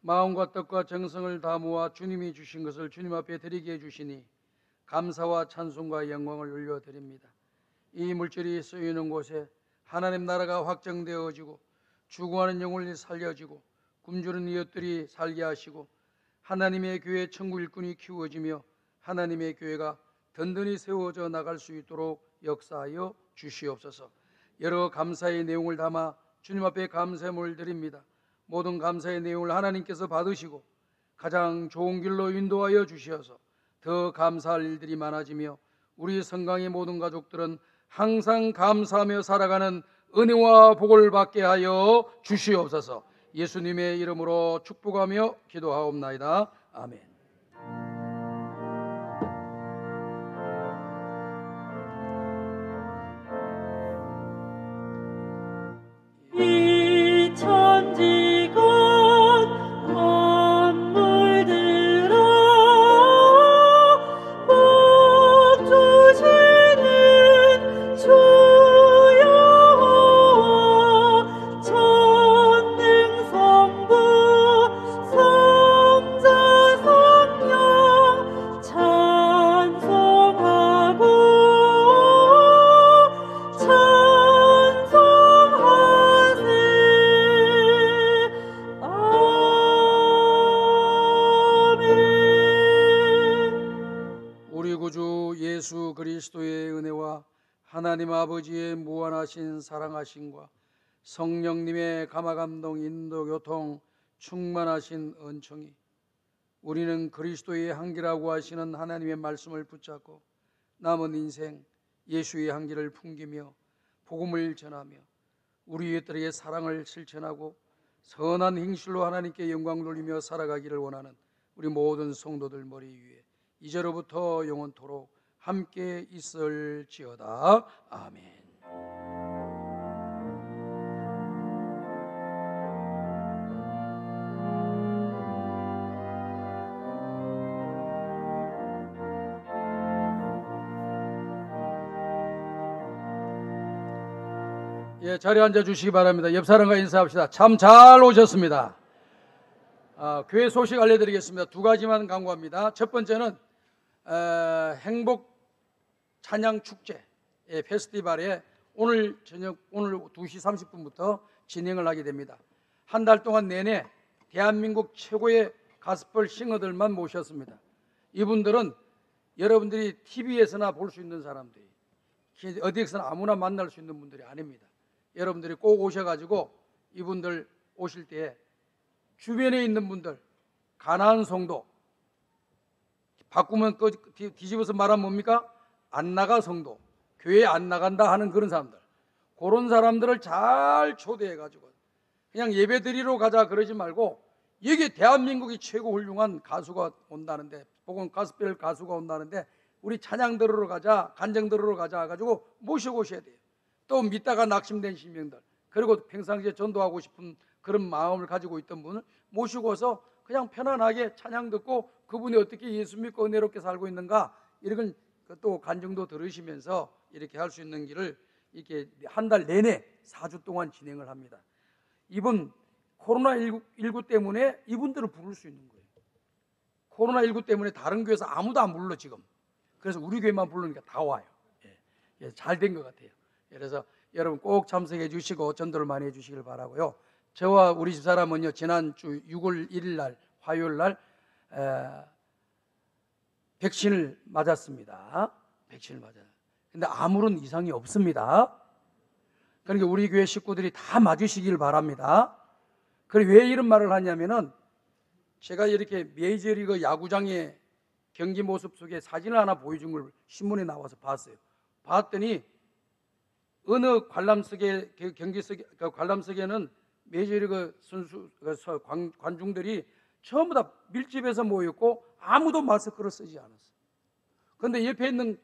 마음과 뜻과 정성을 다 모아 주님이 주신 것을 주님 앞에 드리게 해주시니 감사와 찬송과 영광을 올려드립니다. 이 물질이 쓰이는 곳에 하나님 나라가 확정되어지고 죽어가는 영혼이 살려지고 굶주린 이웃들이 살게 하시고 하나님의 교회 천국 일꾼이 키워지며 하나님의 교회가 든든히 세워져 나갈 수 있도록 역사하여 주시옵소서. 여러 감사의 내용을 담아 주님 앞에 감사함을 드립니다. 모든 감사의 내용을 하나님께서 받으시고 가장 좋은 길로 인도하여 주시어서 더 감사할 일들이 많아지며 우리 성강의 모든 가족들은 항상 감사하며 살아가는 은혜와 복을 받게 하여 주시옵소서. 예수님의 이름으로 축복하며 기도하옵나이다. 아멘. 이 천지가 만물 하나님 아버지의 무한하신 사랑하심과 성령님의 감화감동 인도 교통 충만하신 은총이 우리는 그리스도의 향기라고 하시는 하나님의 말씀을 붙잡고 남은 인생 예수의 향기를 풍기며 복음을 전하며 우리 이웃들에게 사랑을 실천하고 선한 행실로 하나님께 영광 돌리며 살아가기를 원하는 우리 모든 성도들 머리 위에 이제로부터 영원토록 함께 있을지어다. 아멘. 예, 자리에 앉아 주시기 바랍니다. 옆 사람과 인사합시다. 참 잘 오셨습니다. 교회 소식 알려드리겠습니다. 두 가지만 강구합니다. 첫 번째는 행복 찬양 축제 페스티벌에 오늘 저녁 오늘 2시 30분부터 진행을 하게 됩니다. 한 달 동안 내내 대한민국 최고의 가스펠 싱어들만 모셨습니다. 이분들은 여러분들이 TV에서나 볼 수 있는 사람들이 어디에서나 아무나 만날 수 있는 분들이 아닙니다. 여러분들이 꼭 오셔가지고 이분들 오실 때 주변에 있는 분들, 가난한 성도, 바꾸면 뒤집어서 말하면 뭡니까? 안 나가 성도, 교회 안 나간다 하는 그런 사람들, 그런 사람들을 잘 초대해가지고 그냥 예배 드리러 가자 그러지 말고 여기 대한민국이 최고 훌륭한 가수가 온다는데, 혹은 가스펠 가수가 온다는데 우리 찬양 들으러 가자, 간정 들으러 가자 해가지고 모시고 오셔야 돼요. 또 믿다가 낙심된 신명들, 그리고 평상시에 전도하고 싶은 그런 마음을 가지고 있던 분을 모시고 와서 그냥 편안하게 찬양 듣고 그분이 어떻게 예수 믿고 은혜롭게 살고 있는가, 이런 또 간증도 들으시면서 이렇게 할 수 있는 길을 이렇게 한 달 내내 4주 동안 진행을 합니다. 이번 코로나19 때문에 이분들을 부를 수 있는 거예요. 코로나19 때문에 다른 교회에서 아무도 안 불러 지금. 그래서 우리 교회만 부르니까 다 와요. 잘 된 것 같아요. 그래서 여러분 꼭 참석해 주시고 전도를 많이 해 주시길 바라고요. 저와 우리 집사람은요, 지난주 6월 1일 날 화요일 날 백신을 맞았습니다. 백신을 맞아요. 근데 아무런 이상이 없습니다. 그러니까 우리 교회 식구들이 다 맞으시길 바랍니다. 그리고 왜 이런 말을 하냐면은, 제가 이렇게 메이저리그 야구장의 경기 모습 속에 사진을 하나 보여준 걸 신문에 나와서 봤어요. 봤더니 어느 관람석에, 경기석에, 관람석에는 메이저리그 선수 관중들이 전부 다 밀집해서 모였고 아무도 마스크를 쓰지 않았어요. 그런데 옆에 있는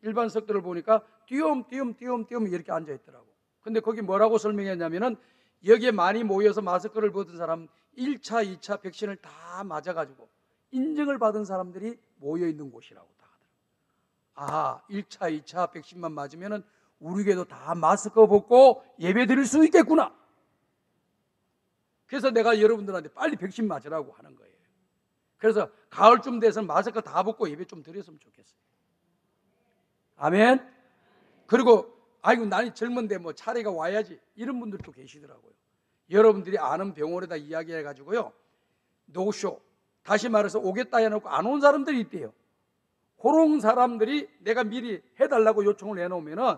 일반석들을 보니까 띄엄띄엄 이렇게 앉아 있더라고. 근데 거기 뭐라고 설명했냐면은, 여기에 많이 모여서 마스크를 벗은 사람 1차, 2차 백신을 다 맞아가지고 인증을 받은 사람들이 모여 있는 곳이라고 다 하더라고요. 1차, 2차 백신만 맞으면은 우리 교회도 다 마스크 벗고 예배 드릴 수 있겠구나. 그래서 내가 여러분들한테 빨리 백신 맞으라고 하는 거예요. 그래서 가을쯤 돼서 마스크 다 벗고 예배 좀 드렸으면 좋겠어요. 아멘. 그리고 아이고 나는 젊은데 뭐 차례가 와야지, 이런 분들도 계시더라고요. 여러분들이 아는 병원에다 이야기해가지고요, 노쇼, 다시 말해서 오겠다 해놓고 안 온 사람들이 있대요. 그런 사람들이 내가 미리 해달라고 요청을 해놓으면은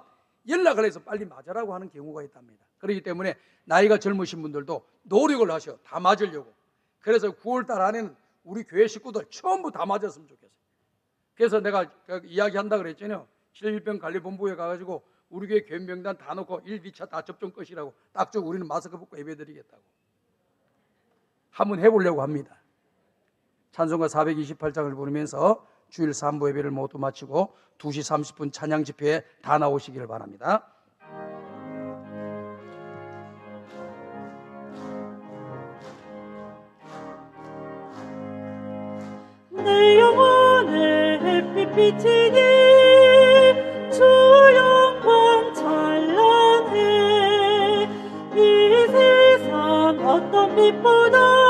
연락을 해서 빨리 맞으라고 하는 경우가 있답니다. 그렇기 때문에 나이가 젊으신 분들도 노력을 하셔, 다 맞으려고. 그래서 9월달 안에는 우리 교회 식구들 전부 다 맞았으면 좋겠어요. 그래서 내가 이야기한다 그랬잖아요. 질병관리본부에 가가지고 우리 교회 교인명단 다 놓고 1, 2차 다 접종 끝이라고 딱 줘, 우리는 마스크 벗고 예배드리겠다고 한번 해보려고 합니다. 찬송가 428장을 부르면서 주일 3부 예배를 모두 마치고 2시 30분 찬양 집회에 다 나오시기를 바랍니다. 내 영혼의 햇빛 비치니 주 영광 찬란해. 이 세상 어떤 빛보다